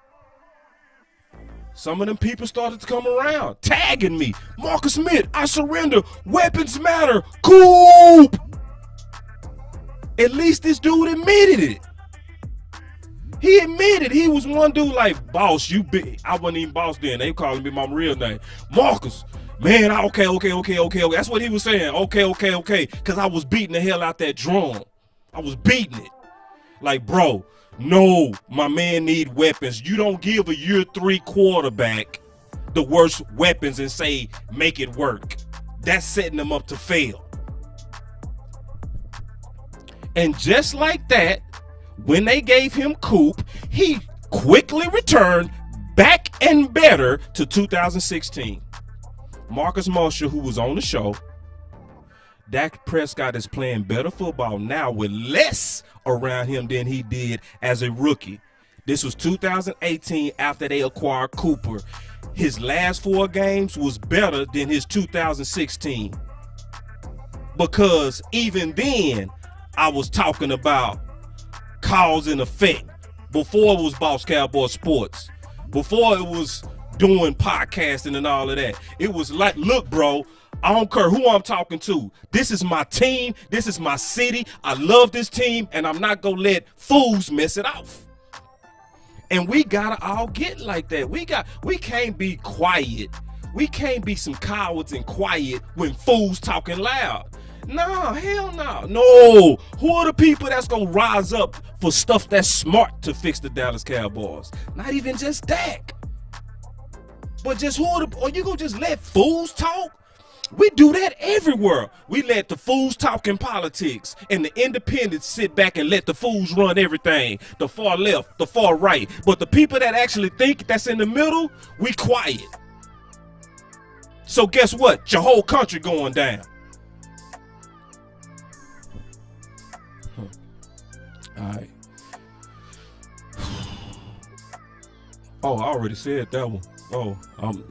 some of them people started to come around, tagging me. Marcus Smith, I surrender. Weapons matter. Coop. At least this dude admitted it. He admitted he was one dude like, boss, you big. I wasn't even boss then. They calling me my real name. Marcus. Man, okay. That's what he was saying. Okay. Because I was beating the hell out that drum. I was beating it. Like, bro, no, my man need weapons. You don't give a year 3 quarterback the worst weapons and say, make it work. That's setting them up to fail. And just like that, when they gave him Coop, he quickly returned back and better to 2016. Marcus Marshall, who was on the show, Dak Prescott is playing better football now with less around him than he did as a rookie. This was 2018 after they acquired Cooper. His last 4 games was better than his 2016. Because even then, I was talking about cause and effect. Before it was Boss Cowboy Sports. Before it was doing podcasting and all of that. It was like, look, bro, I don't care who I'm talking to. This is my team. This is my city. I love this team, and I'm not going to let fools mess it off. And we got to all get like that. We can't be quiet. We can't be some cowards and quiet when fools talking loud. No, hell no. No. Who are the people that's going to rise up for stuff that's smart to fix the Dallas Cowboys? Not even just Dak. But just who are you going to just let fools talk? We do that everywhere. We let the fools talk in politics, and the independents sit back and let the fools run everything. The far left, the far right. But the people that actually think that's in the middle, we quiet. So guess what? Your whole country going down. All right. Oh, I already said that one. Oh,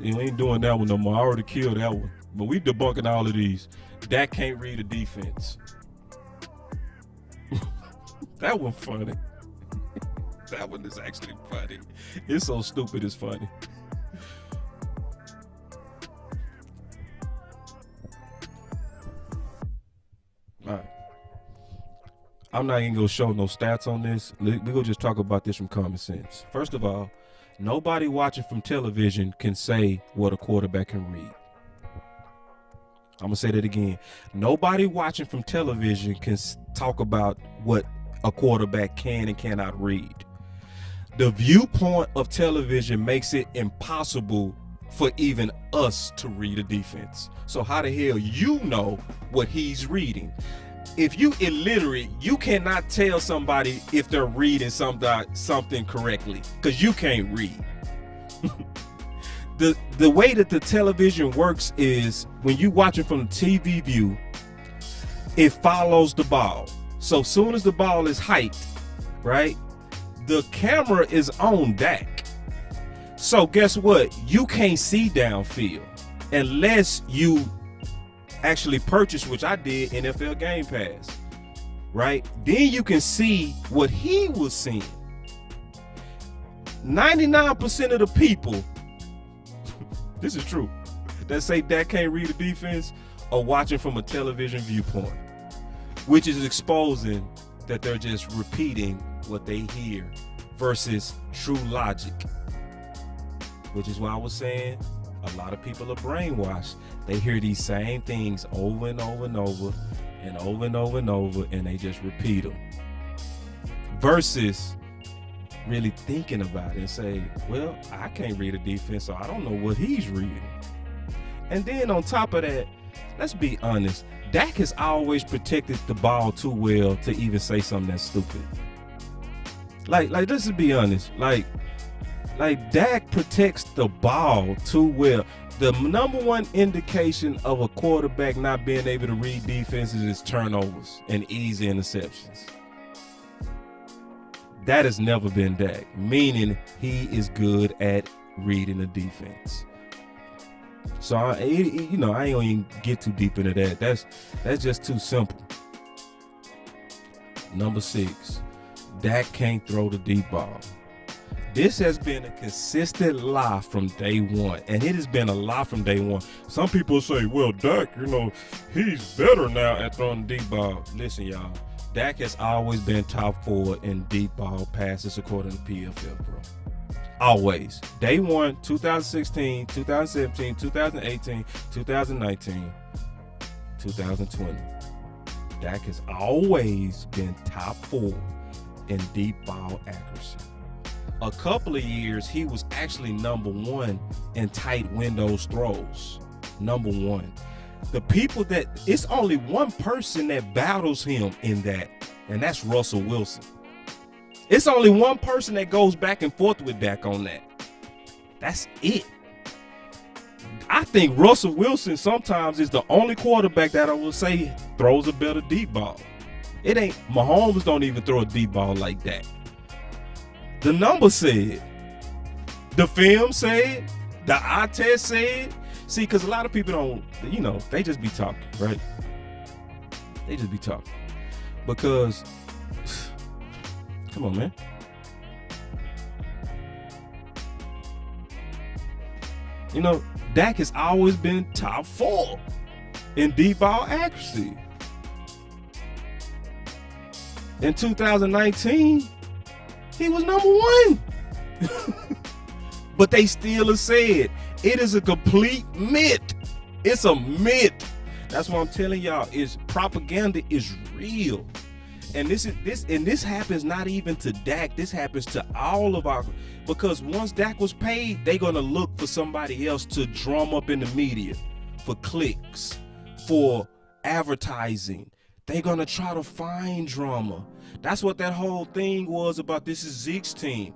you ain't doing that one no more. I already killed that one. But we debunking all of these. Dak can't read a defense. That one funny. That one is actually funny. It's so stupid it's funny. All right. I'm not even gonna show no stats on this. We're gonna just talk about this from common sense. First of all, nobody watching from television can say what a quarterback can read. I'm gonna say that again. Nobody watching from television can talk about what a quarterback can and cannot read. The viewpoint of television makes it impossible for even us to read a defense. So how the hell you know what he's reading? If you illiterate, you cannot tell somebody if they're reading something correctly, because you can't read. The way that the television works is when you watch it from the TV view, it follows the ball. So soon as the ball is hiked, right, the camera is on Dak. So guess what? You can't see downfield unless you actually purchase, which I did, NFL Game Pass, right? Then you can see what he was seeing. 99% of the people, this is true, that say Dak can't read a defense are watching from a television viewpoint, which is exposing that they're just repeating what they hear versus true logic, which is why I was saying a lot of people are brainwashed. They hear these same things over and over and over and over and over and over, and they just repeat them versus really thinking about it and say, well, I can't read a defense, so I don't know what he's reading. And then on top of that, let's be honest, Dak has always protected the ball too well to even say something that's stupid. Like let's just be honest. Like Dak protects the ball too well. The number one indication of a quarterback not being able to read defenses is turnovers and easy interceptions. That has never been Dak, meaning he is good at reading the defense. So I ain't gonna even get too deep into that. That's just too simple. Number 6, Dak can't throw the deep ball. This has been a consistent lie from day one, and it has been a lie from day one. Some people say, well, Dak, he's better now at throwing the deep ball. Listen, y'all, Dak has always been top 4 in deep ball passes according to PFF, bro. Always. Day 1, 2016, 2017, 2018, 2019, 2020. Dak has always been top 4 in deep ball accuracy. A couple of years, he was actually number 1 in tight windows throws. Number 1. The people that, it's only one person that battles him in that, and that's Russell Wilson. It's only one person that goes back and forth with Dak on that. That's it. I think Russell Wilson sometimes is the only quarterback that I will say throws a better deep ball. It ain't, Mahomes don't even throw a deep ball like that. The numbers said, the film said, the eye test said. See, because a lot of people don't, you know, they just be talking, right? They just be talking. Because, come on, man. You know, Dak has always been top 4 in deep ball accuracy. In 2019, he was number 1. But they still have said it is a complete myth. It's a myth. That's what I'm telling y'all. Is propaganda is real. And this happens not even to Dak. This happens to all of our, because once Dak was paid, they're gonna look for somebody else to drum up in the media for clicks, for advertising. They're gonna try to find drama. That's what that whole thing was about. This is Zeke's team.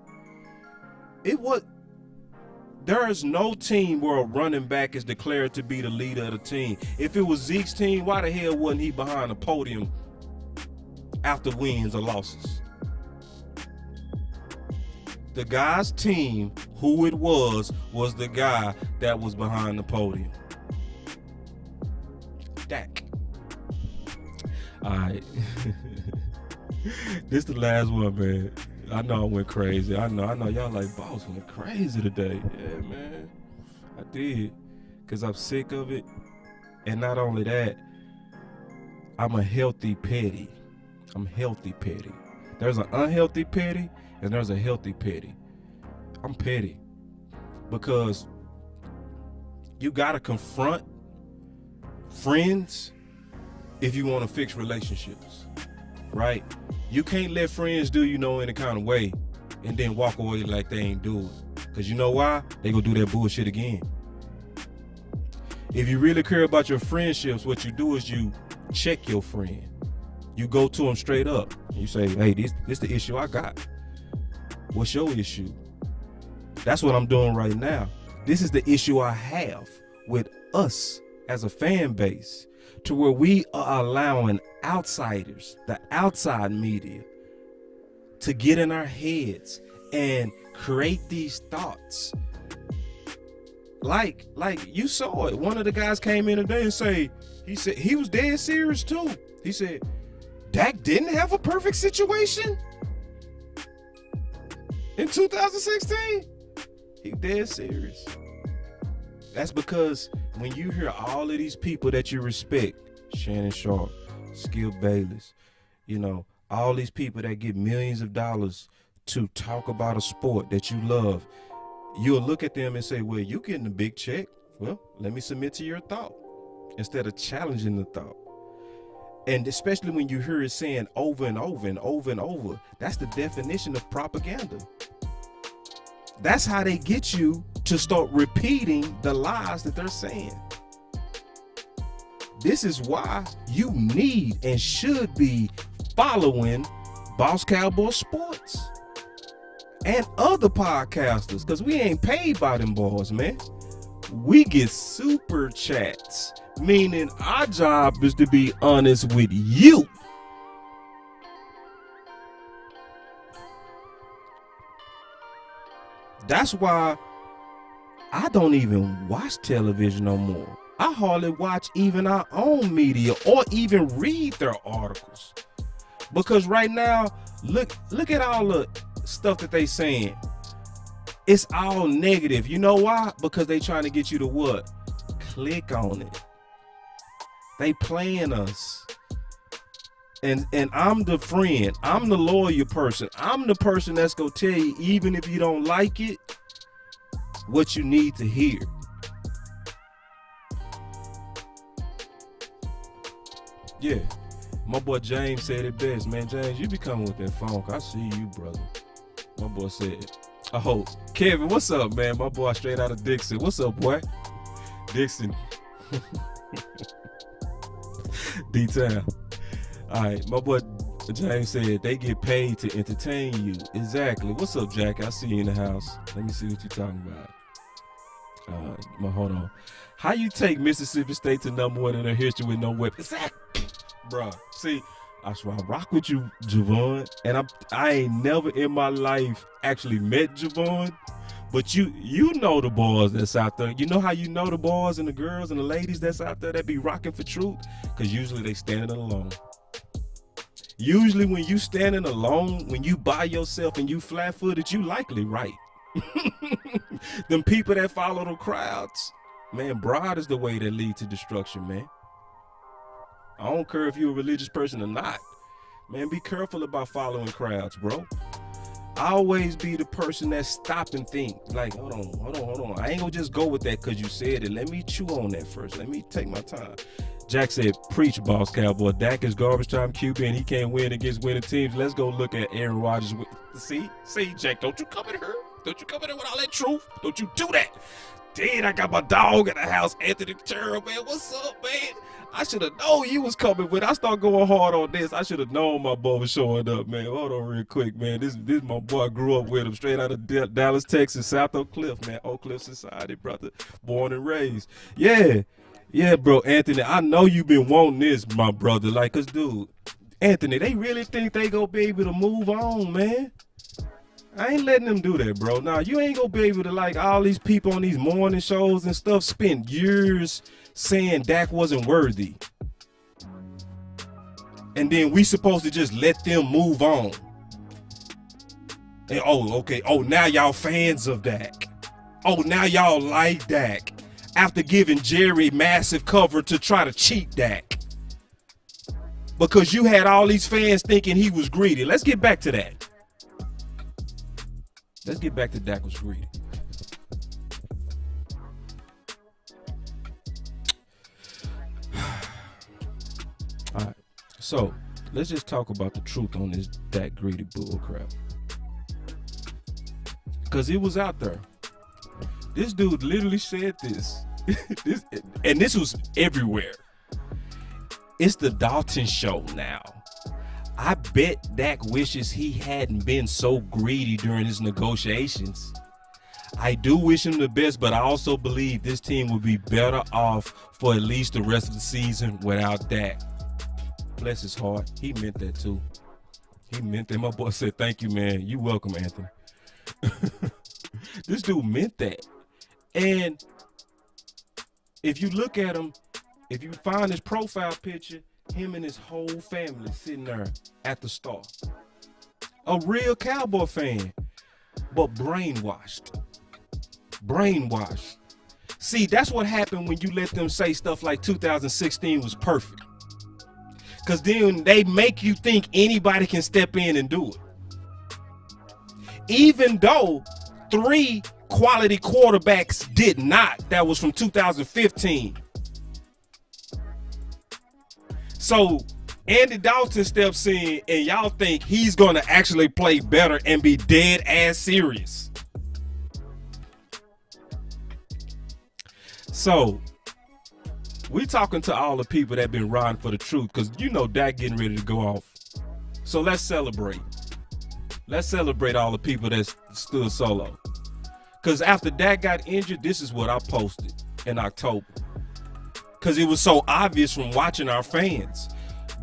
There is no team where a running back is declared to be the leader of the team. If it was Zeke's team, why the hell wasn't he behind the podium after wins or losses? The guy's team, who it was the guy that was behind the podium. Dak. All right. This the last one, man. I know I went crazy. I know y'all like, Boss went crazy today. Yeah, man. I did. Because I'm sick of it. And not only that, I'm a healthy petty. I'm healthy petty. There's an unhealthy petty and there's a healthy petty. I'm petty. Because you got to confront friends if you want to fix relationships. Right? You can't let friends do you know any kind of way and then walk away like they ain't do it. Because you know why? They gonna do that bullshit again. If you really care about your friendships, what you do is you check your friend. You go to them straight up. You say, hey, this the issue I got. What's your issue? That's what I'm doing right now. This is the issue I have with us as a fan base, to where we are allowing outsiders, the outside media, to get in our heads and create these thoughts. Like you saw it. One of the guys came in today and he said he was dead serious too. He said, Dak didn't have a perfect situation in 2016. He dead serious. That's because when you hear all of these people that you respect, Shannon Sharp, Skip Bayless, you know, all these people that get millions of dollars to talk about a sport that you love, you'll look at them and say, well, you getting a big check. Well, let me submit to your thought instead of challenging the thought. And especially when you hear it saying over and over and over and over, that's the definition of propaganda. That's how they get you to start repeating the lies that they're saying. This is why you need and should be following Boss Cowboy Sports and other podcasters, because we ain't paid by them boys, man. We get super chats, meaning our job is to be honest with you. That's why I don't even watch television no more. I hardly watch even our own media or even read their articles. Because right now, look at all the stuff that they saying. It's all negative. You know why? Because they trying to get you to what? Click on it. They playing us. And I'm the friend. I'm the loyal person. I'm the person that's gonna tell you, even if you don't like it, what you need to hear. Yeah. My boy James said it best, man. James, you be coming with that funk. I see you, brother. My boy said, oh, Kevin, what's up, man? My boy straight out of Dixon. What's up, boy? Dixon. D-Town. All right, my boy James said they get paid to entertain you. Exactly. What's up, Jack? I see you in the house. Let me see what you're talking about. Hold on. How you take Mississippi State to #1 in their history with no weapons? Bruh, see, I swear I rock with you, Javon, and I ain't never in my life actually met Javon, but you know the boys that's out there. You know how you know the boys and the girls and the ladies that's out there that be rocking for truth? Because usually they standing alone. Usually when you standing alone, when you by yourself and you flat-footed, you likely right. Them people that follow the crowds, man, broad is the way that lead to destruction, man. I don't care if you're a religious person or not. Man, be careful about following crowds, bro. I always be the person that stop and think. Like, hold on. I ain't gonna just go with that because you said it. Let me chew on that first. Let me take my time. Jack said, preach, Boss Cowboy. Dak is garbage time QB and he can't win against winning teams. Let's go look at Aaron Rodgers. See, Jack, don't you come in here. Don't you come in here with all that truth. Don't you do that. Dang, I got my dog in the house, Anthony Terrell, man. What's up, man? I should have known you was coming with. I start going hard on this. I should have known my boy was showing up, man. Hold on real quick, man. This my boy. I grew up with him, straight out of Dallas, Texas, South Oak Cliff, man. Oak Cliff Society, brother. Born and raised. Yeah, bro, Anthony. I know you been wanting this, my brother. Like, cause, dude, Anthony, they really think they gonna be able to move on, man. I ain't letting them do that, bro. Now, you ain't gonna be able to, like, all these people on these morning shows and stuff spend years saying Dak wasn't worthy. And then we supposed to just let them move on. And, okay. Now y'all fans of Dak. Now y'all like Dak. After giving Jerry massive cover to try to cheat Dak. Because you had all these fans thinking he was greedy. Let's get back to that. Let's get back to Dak was greedy. All right, so let's just talk about the truth on this Dak greedy bull crap. Because it was out there. This dude literally said this. This was everywhere. It's the Dalton show now. I bet Dak wishes he hadn't been so greedy during his negotiations. I do wish him the best, but I also believe this team would be better off for at least the rest of the season without Dak. Bless his heart. He meant that too. He meant that. My boy said, thank you, man. You welcome, Anthony. This dude meant that. And if you look at him, if you find his profile picture, him and his whole family sitting there at the Star. A real Cowboy fan, but brainwashed. See, that's what happened when you let them say stuff like 2016 was perfect. Because then they make you think anybody can step in and do it. Even though 3 quality quarterbacks did not. That was from 2015. So Andy Dalton steps in and y'all think he's going to actually play better and be dead ass serious. So we talking to all the people that been riding for the truth because you know Dak getting ready to go off. So let's celebrate. Let's celebrate all the people that stood solo. Because after Dak got injured, this is what I posted in October. Because it was so obvious from watching our fans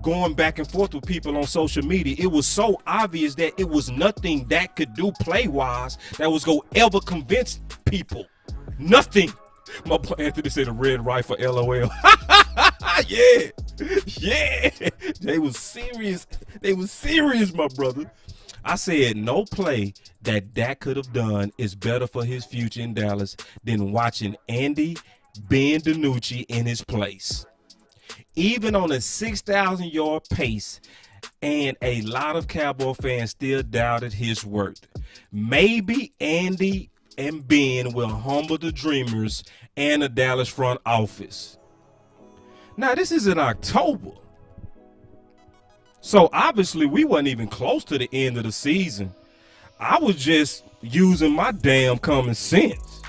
going back and forth with people on social media. It was so obvious that it was nothing Dak could do play-wise that was going to ever convince people. Nothing. My boy Anthony said a red rifle, LOL. Yeah. They was serious. My brother. I said no play that Dak could have done is better for his future in Dallas than watching Andy Ben DiNucci in his place. even on a 6,000-yard pace, and a lot of Cowboy fans still doubted his worth. Maybe Andy and Ben will humble the dreamers and the Dallas front office. Now, this is in October. So, obviously, we wasn't even close to the end of the season. I was just using my damn common sense.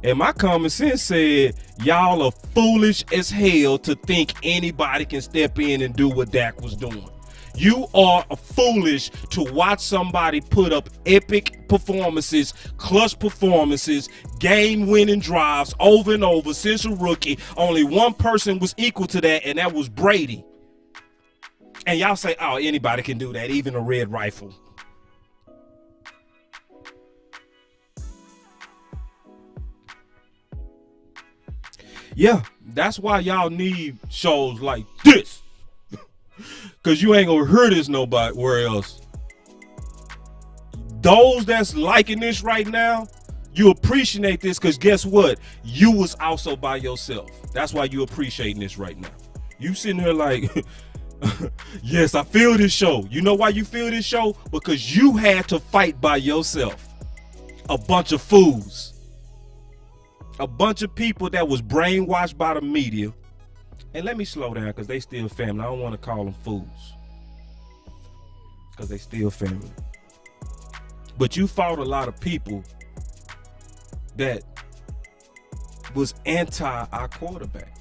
And my common sense said, y'all are foolish as hell to think anybody can step in and do what Dak was doing. You are foolish to watch somebody put up epic performances, clutch performances, game-winning drives over and over since a rookie. Only one person was equal to that, and that was Brady. And y'all say, oh, anybody can do that, even a red rifle. Yeah, that's why y'all need shows like this. Because you ain't gonna hear this nowhere else. Those that's liking this right now, you appreciate this because guess what? You was also by yourself. That's why you appreciating this right now. You sitting here like, yes, I feel this show. You know why you feel this show? Because you had to fight by yourself. A bunch of fools. A bunch of people that was brainwashed by the media. And let me slow down because they still family. I don't want to call them fools. Because they still family. But you fought a lot of people that was anti our quarterback.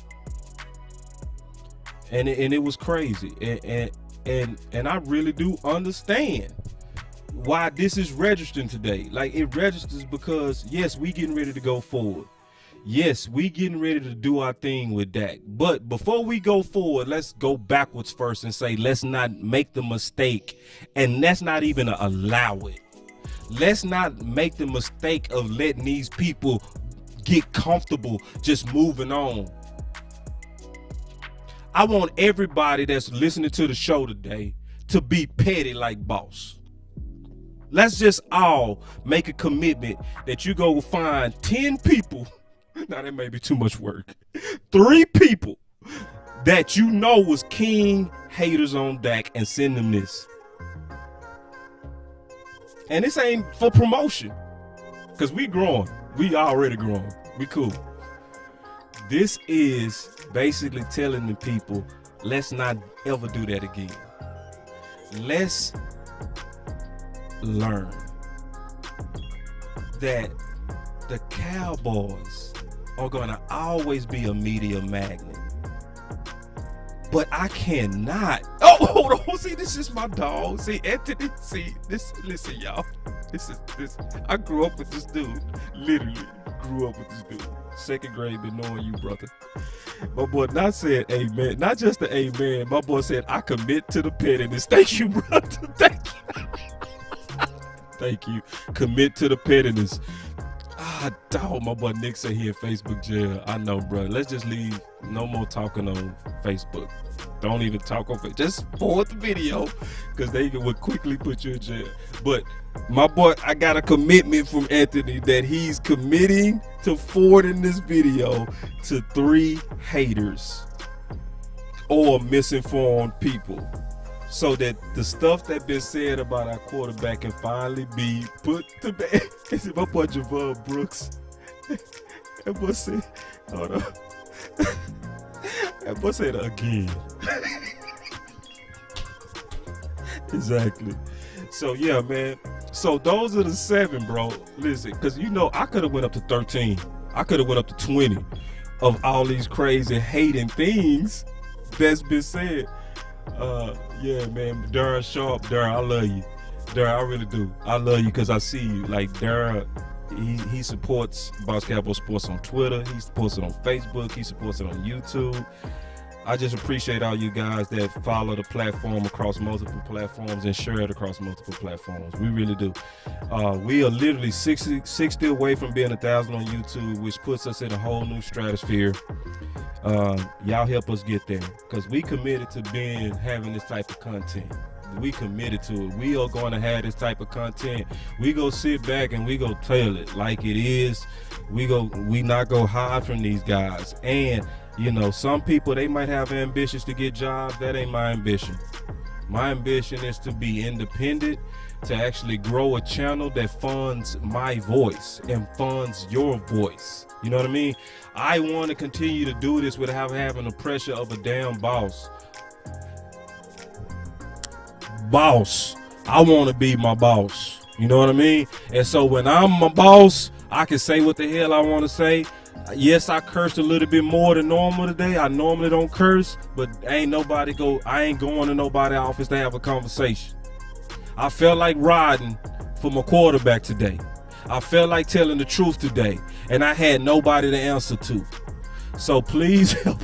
And it was crazy. And I really do understand why this is registering today. Like, it registers because, yes, we getting ready to go forward. Yes, we getting ready to do our thing with Dak. But before we go forward, let's go backwards first and say, let's not make the mistake. And let's not even allow it. Let's not make the mistake of letting these people get comfortable just moving on. I want everybody that's listening to the show today to be petty like Boss. Let's just all make a commitment that you go find 10 people. Now, that may be too much work. 3 people that you know was king haters on Dak and send them this. And this ain't for promotion. Because we growing. We already growing. We cool. This is basically telling the people, let's not ever do that again. Let's learn that the Cowboys are going to always be a media magnet. But I cannot. Oh, hold on. See, this is my dog. See, Anthony. See, this. Listen, y'all. This. I grew up with this dude. Literally grew up with this dude. 2nd grade, been knowing you, brother. My boy not said amen. Not just the amen. My boy said, I commit to the pettiness. Thank you, brother. Thank you. Thank you. Commit to the pettiness. Dog, my boy Nick said he in Facebook jail. I know, bro. Let's just leave. No more talking on Facebook. Don't even talk on Facebook. Just forward the video because they would quickly put you in jail. But my boy, I got a commitment from Anthony that he's committing to forwarding this video to 3 haters or misinformed people, so that the stuff that been said about our quarterback can finally be put to bed. My boy Javon Brooks. That boy said, hold on. That boy said again. Exactly. So yeah, man. So those are the 7, bro. Listen, because you know I could have went up to 13. I could have went up to 20 of all these crazy hating things that's been said. Yeah, man, Darren Sharp, Darren, I love you. Darren, I really do. I love you because I see you. Like, Darren, he supports Boss Cowboy Sports on Twitter. He supports it on Facebook. He supports it on YouTube. I just appreciate all you guys that follow the platform across multiple platforms and share it across multiple platforms. We really do. We are literally 60 away from being 1,000 on YouTube, which puts us in a whole new stratosphere. Y'all help us get there because we committed to having this type of content. We committed to it. We are going to have this type of content. We go sit back and we go tell it like it is. We not go hide from these guys. And You know, some people, they might have ambitions to get jobs. That ain't my ambition. My ambition is to be independent, to actually grow a channel that funds my voice and funds your voice. You know what I mean? I want to continue to do this without having the pressure of a damn boss. I want to be my boss. You know what I mean? And so when I'm my boss, I can say what the hell I want to say. Yes, I cursed a little bit more than normal today. I normally don't curse, but I ain't going to nobody's office to have a conversation. I felt like riding for my quarterback today. I felt like telling the truth today, and I had nobody to answer to. So please help.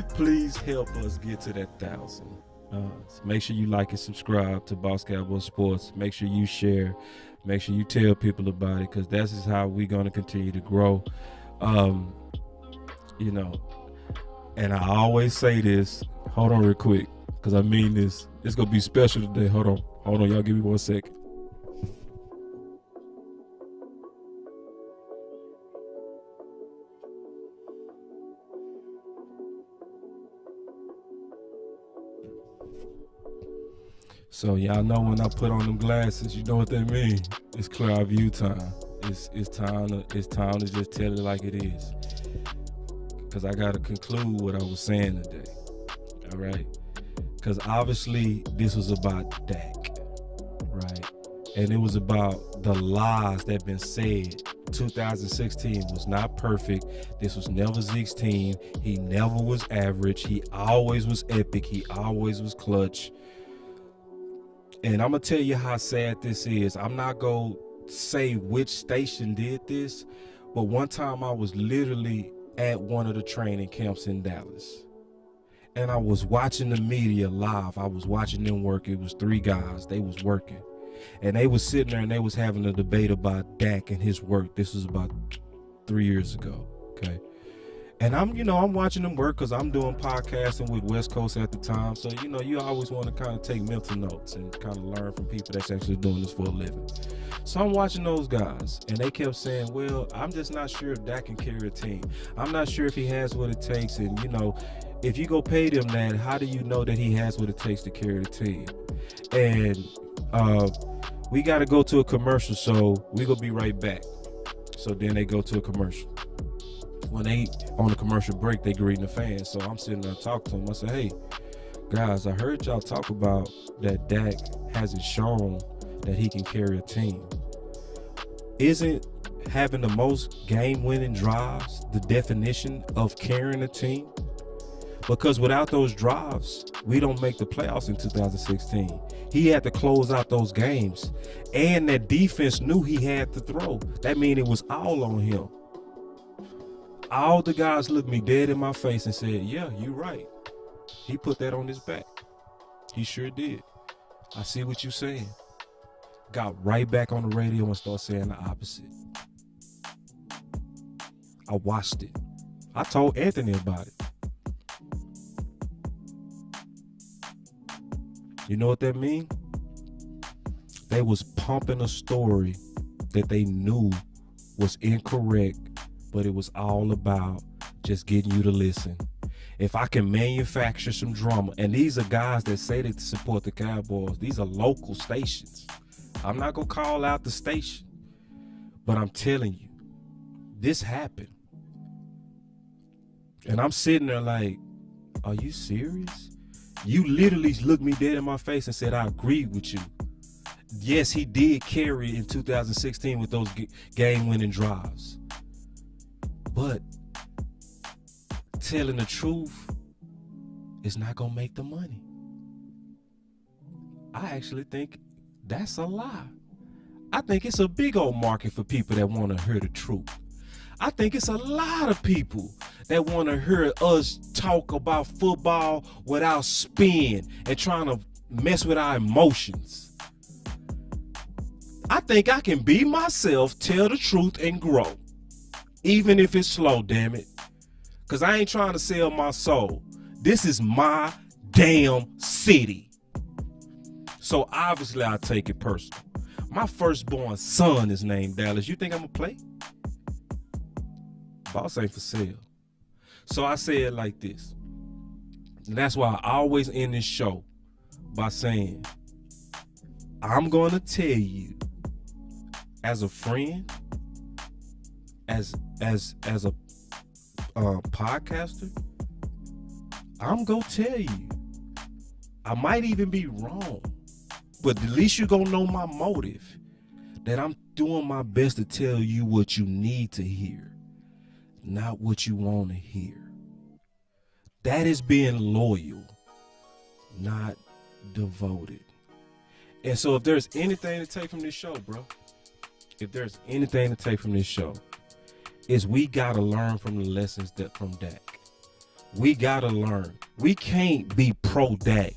Please help us get to that 1,000. So make sure you like and subscribe to Boss Cowboy Sports. Make sure you share. Make sure you tell people about it, because that's just how we're going to continue to grow. You know, and I always say this. Hold on real quick, because I mean this. It's going to be special today. Hold on. Y'all give me 1 second. So y'all know when I put on them glasses, you know what that means. It's clear view time. It's time to just tell it like it is. Because I gotta conclude what I was saying today. All right. Because obviously this was about Dak, right? And it was about the lies that been said. 2016 was not perfect. This was never Zeke's team. He never was average. He always was epic. He always was clutch. And I'm going to tell you how sad this is. I'm not going to say which station did this, but one time I was literally at one of the training camps in Dallas. And I was watching the media live. I was watching them work. It was 3 guys. They was working. And they was sitting there and they was having a debate about Dak and his work. This was about 3 years ago, okay? And I'm watching them work because I'm doing podcasting with West Coast at the time. So, you always want to kind of take mental notes and kind of learn from people that's actually doing this for a living. So I'm watching those guys, and they kept saying, well, I'm just not sure if Dak can carry a team. I'm not sure if he has what it takes. And, if you go pay them that, how do you know that he has what it takes to carry the team? And we got to go to a commercial, so we're going to be right back. So then they go to a commercial. When they on the commercial break, they greeting the fans. So I'm sitting there talking to them. I said, hey, guys, I heard y'all talk about that Dak hasn't shown that he can carry a team. Isn't having the most game-winning drives the definition of carrying a team? Because without those drives, we don't make the playoffs in 2016. He had to close out those games. And that defense knew he had to throw. That means it was all on him. All the guys looked me dead in my face and said, yeah, you're right. He put that on his back. He sure did. I see what you're saying. Got right back on the radio and started saying the opposite. I watched it. I told Anthony about it. You know what that means? They was pumping a story that they knew was incorrect, but it was all about just getting you to listen. If I can manufacture some drama, and these are guys that say they support the Cowboys. These are local stations. I'm not going to call out the station, but I'm telling you, this happened. And I'm sitting there like, are you serious? You literally looked me dead in my face and said, I agree with you. Yes, he did carry in 2016 with those game-winning drives. But telling the truth is not going to make the money. I actually think that's a lie. I think it's a big old market for people that want to hear the truth. I think it's a lot of people that want to hear us talk about football without spin and trying to mess with our emotions. I think I can be myself, tell the truth, and grow. Even if it's slow, damn it. Because I ain't trying to sell my soul. This is my damn city. So obviously I take it personal. My firstborn son is named Dallas. You think I'm going to play? Boss ain't for sale. So I say it like this. And that's why I always end this show by saying, I'm going to tell you, as a friend, as a podcaster, I'm going to tell you. I might even be wrong, but at least you're going to know my motive, that I'm doing my best to tell you what you need to hear, not what you want to hear. That is being loyal, not devoted. And so if there's anything to take from this show, bro, if there's anything to take from this show, is we got to learn from the lessons that from Dak. We got to learn. We can't be pro Dak,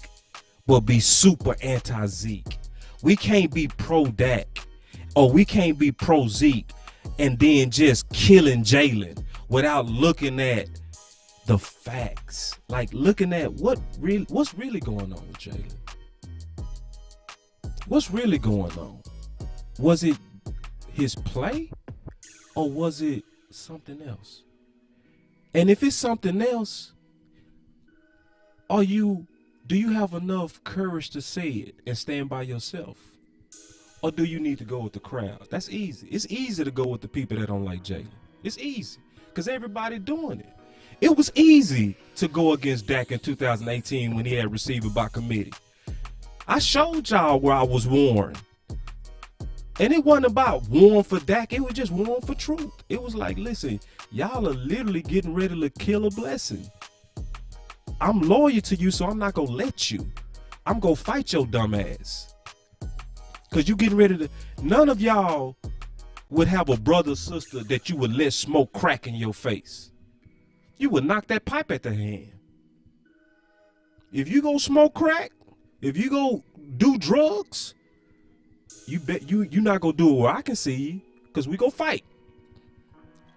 but be super anti Zeke. We can't be pro Dak, or we can't be pro Zeke and then just killing Jalen without looking at the facts. Like looking at what's really going on with Jalen. What's really going on? Was it his play, or was it something else? And if it's something else, do you have enough courage to say it and stand by yourself? Or do you need to go with the crowd? That's easy. It's easy to go with the people that don't like Jalen. It's easy because everybody doing it. It was easy to go against Dak in 2018 when he had receiver by committee. I showed y'all where I was warned. And it wasn't about warned for Dak. It was just warned for truth. It was like, listen, y'all are literally getting ready to kill a blessing. I'm loyal to you, so I'm not going to let you. I'm going to fight your dumb ass. Because you getting ready to... None of y'all would have a brother or sister that you would let smoke crack in your face. You would knock that pipe at the hand. If you go smoke crack, if you go do drugs, you bet you're not gonna do it where I can see you, because we go fight.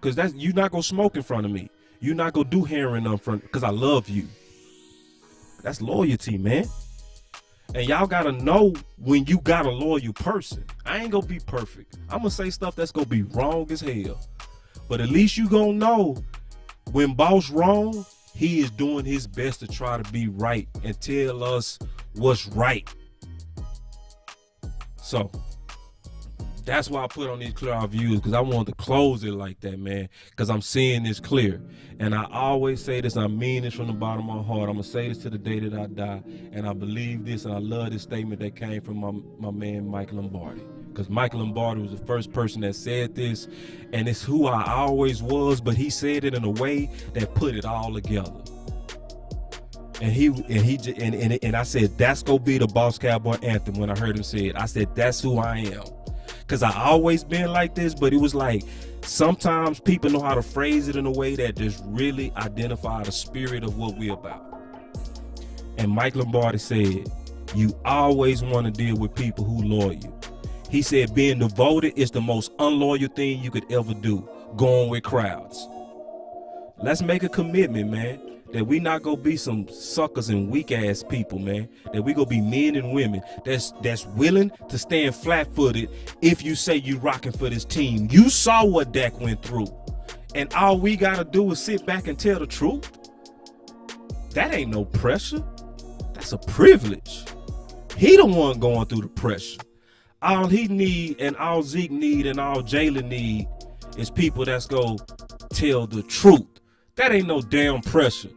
Because that's, you're not gonna smoke in front of me. You're not gonna do heroin in front, because I love you. That's loyalty, man. And y'all gotta know when you got a loyal person. I ain't gonna be perfect. I'm gonna say stuff that's gonna be wrong as hell. But at least you gonna know when boss wrong, he is doing his best to try to be right and tell us what's right. So that's why I put on these clear views, because I wanted to close it like that, man, because I'm seeing this clear. And I always say this, I mean this from the bottom of my heart. I'm going to say this to the day that I die. And I believe this, and I love this statement that came from my man, Mike Lombardi. Because Mike Lombardi was the first person that said this, and it's who I always was, but he said it in a way that put it all together. And I said, that's gonna be the Boss Cowboy anthem. When I heard him say it, I said, that's who I am. Because I always been like this, but it was like, sometimes people know how to phrase it in a way that just really identify the spirit of what we're about. And Mike Lombardi said, you always want to deal with people who loyal. He said, being devoted is the most unloyal thing you could ever do, going with crowds. Let's make a commitment, man, that we not gonna be some suckers and weak ass people, man. That we gonna be men and women that's willing to stand flat-footed if you say you rocking for this team. You saw what Dak went through, and all we gotta do is sit back and tell the truth. That ain't no pressure. That's a privilege. He the one going through the pressure. All he need, and all Zeke need, and all Jalen need is people that's gonna tell the truth. That ain't no damn pressure.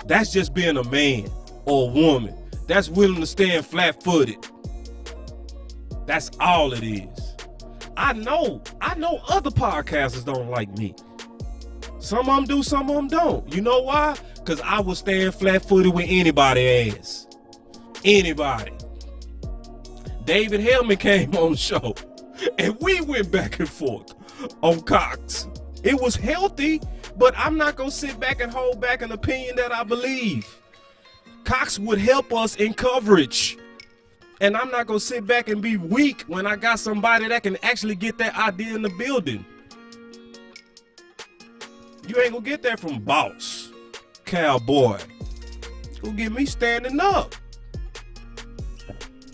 That's just being a man or a woman that's willing to stand flat-footed. That's all it is. I know other podcasters don't like me. Some of them do, some of them don't. You know why? Because I will stand flat-footed with anybody ass. Anybody. David Hellman came on the show, and we went back and forth on Cox. It was healthy, but I'm not going to sit back and hold back an opinion that I believe. Cox would help us in coverage. And I'm not going to sit back and be weak when I got somebody that can actually get that idea in the building. You ain't going to get that from Boss Cowboy. It's going to get me standing up.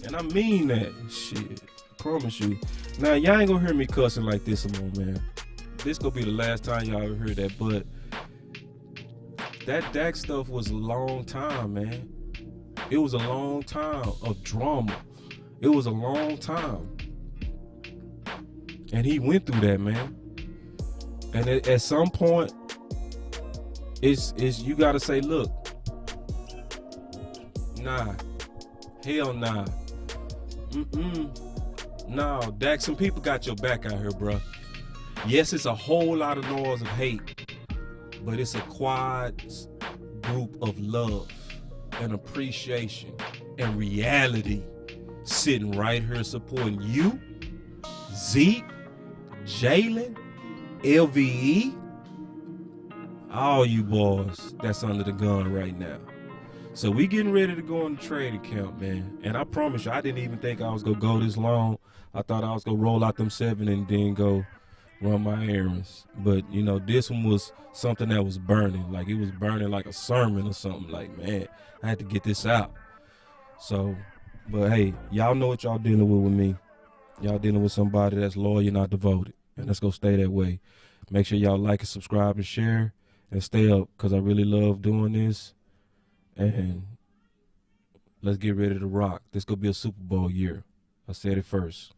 And I mean that shit. I promise you. Now, y'all ain't going to hear me cussing like this anymore, man. this gonna be the last time y'all ever heard that, but that Dak stuff was a long time, man. It was a long time of drama. It was a long time. And he went through that, man. And at some point, it's you gotta say, look, nah, hell nah. No, Dak, some people got your back out here, bruh. Yes, it's a whole lot of noise of hate, but it's a quiet group of love and appreciation and reality sitting right here supporting you, Zeke, Jalen, LVE, all you boys that's under the gun right now. So we getting ready to go on the trade account, man. And I promise you, I didn't even think I was gonna go this long. I thought I was gonna roll out them 7 and then go run my errands. But you know, this one was something that was burning. Like it was burning like a sermon or something. Like, man, I had to get this out. So, but hey, y'all know what y'all dealing with me. Y'all dealing with somebody that's loyal, not devoted. And let's go stay that way. Make sure y'all like and subscribe and share and stay up, because I really love doing this. And let's get ready to rock. This gonna be a Super Bowl year. I said it first.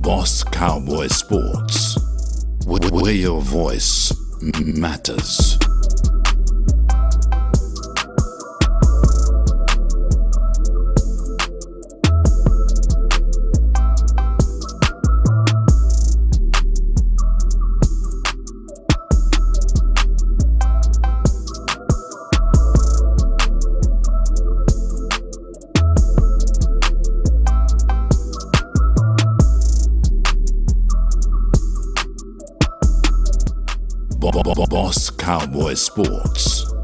Boss Cowboy Sports, where your voice matters. Boss Cowboy Sports.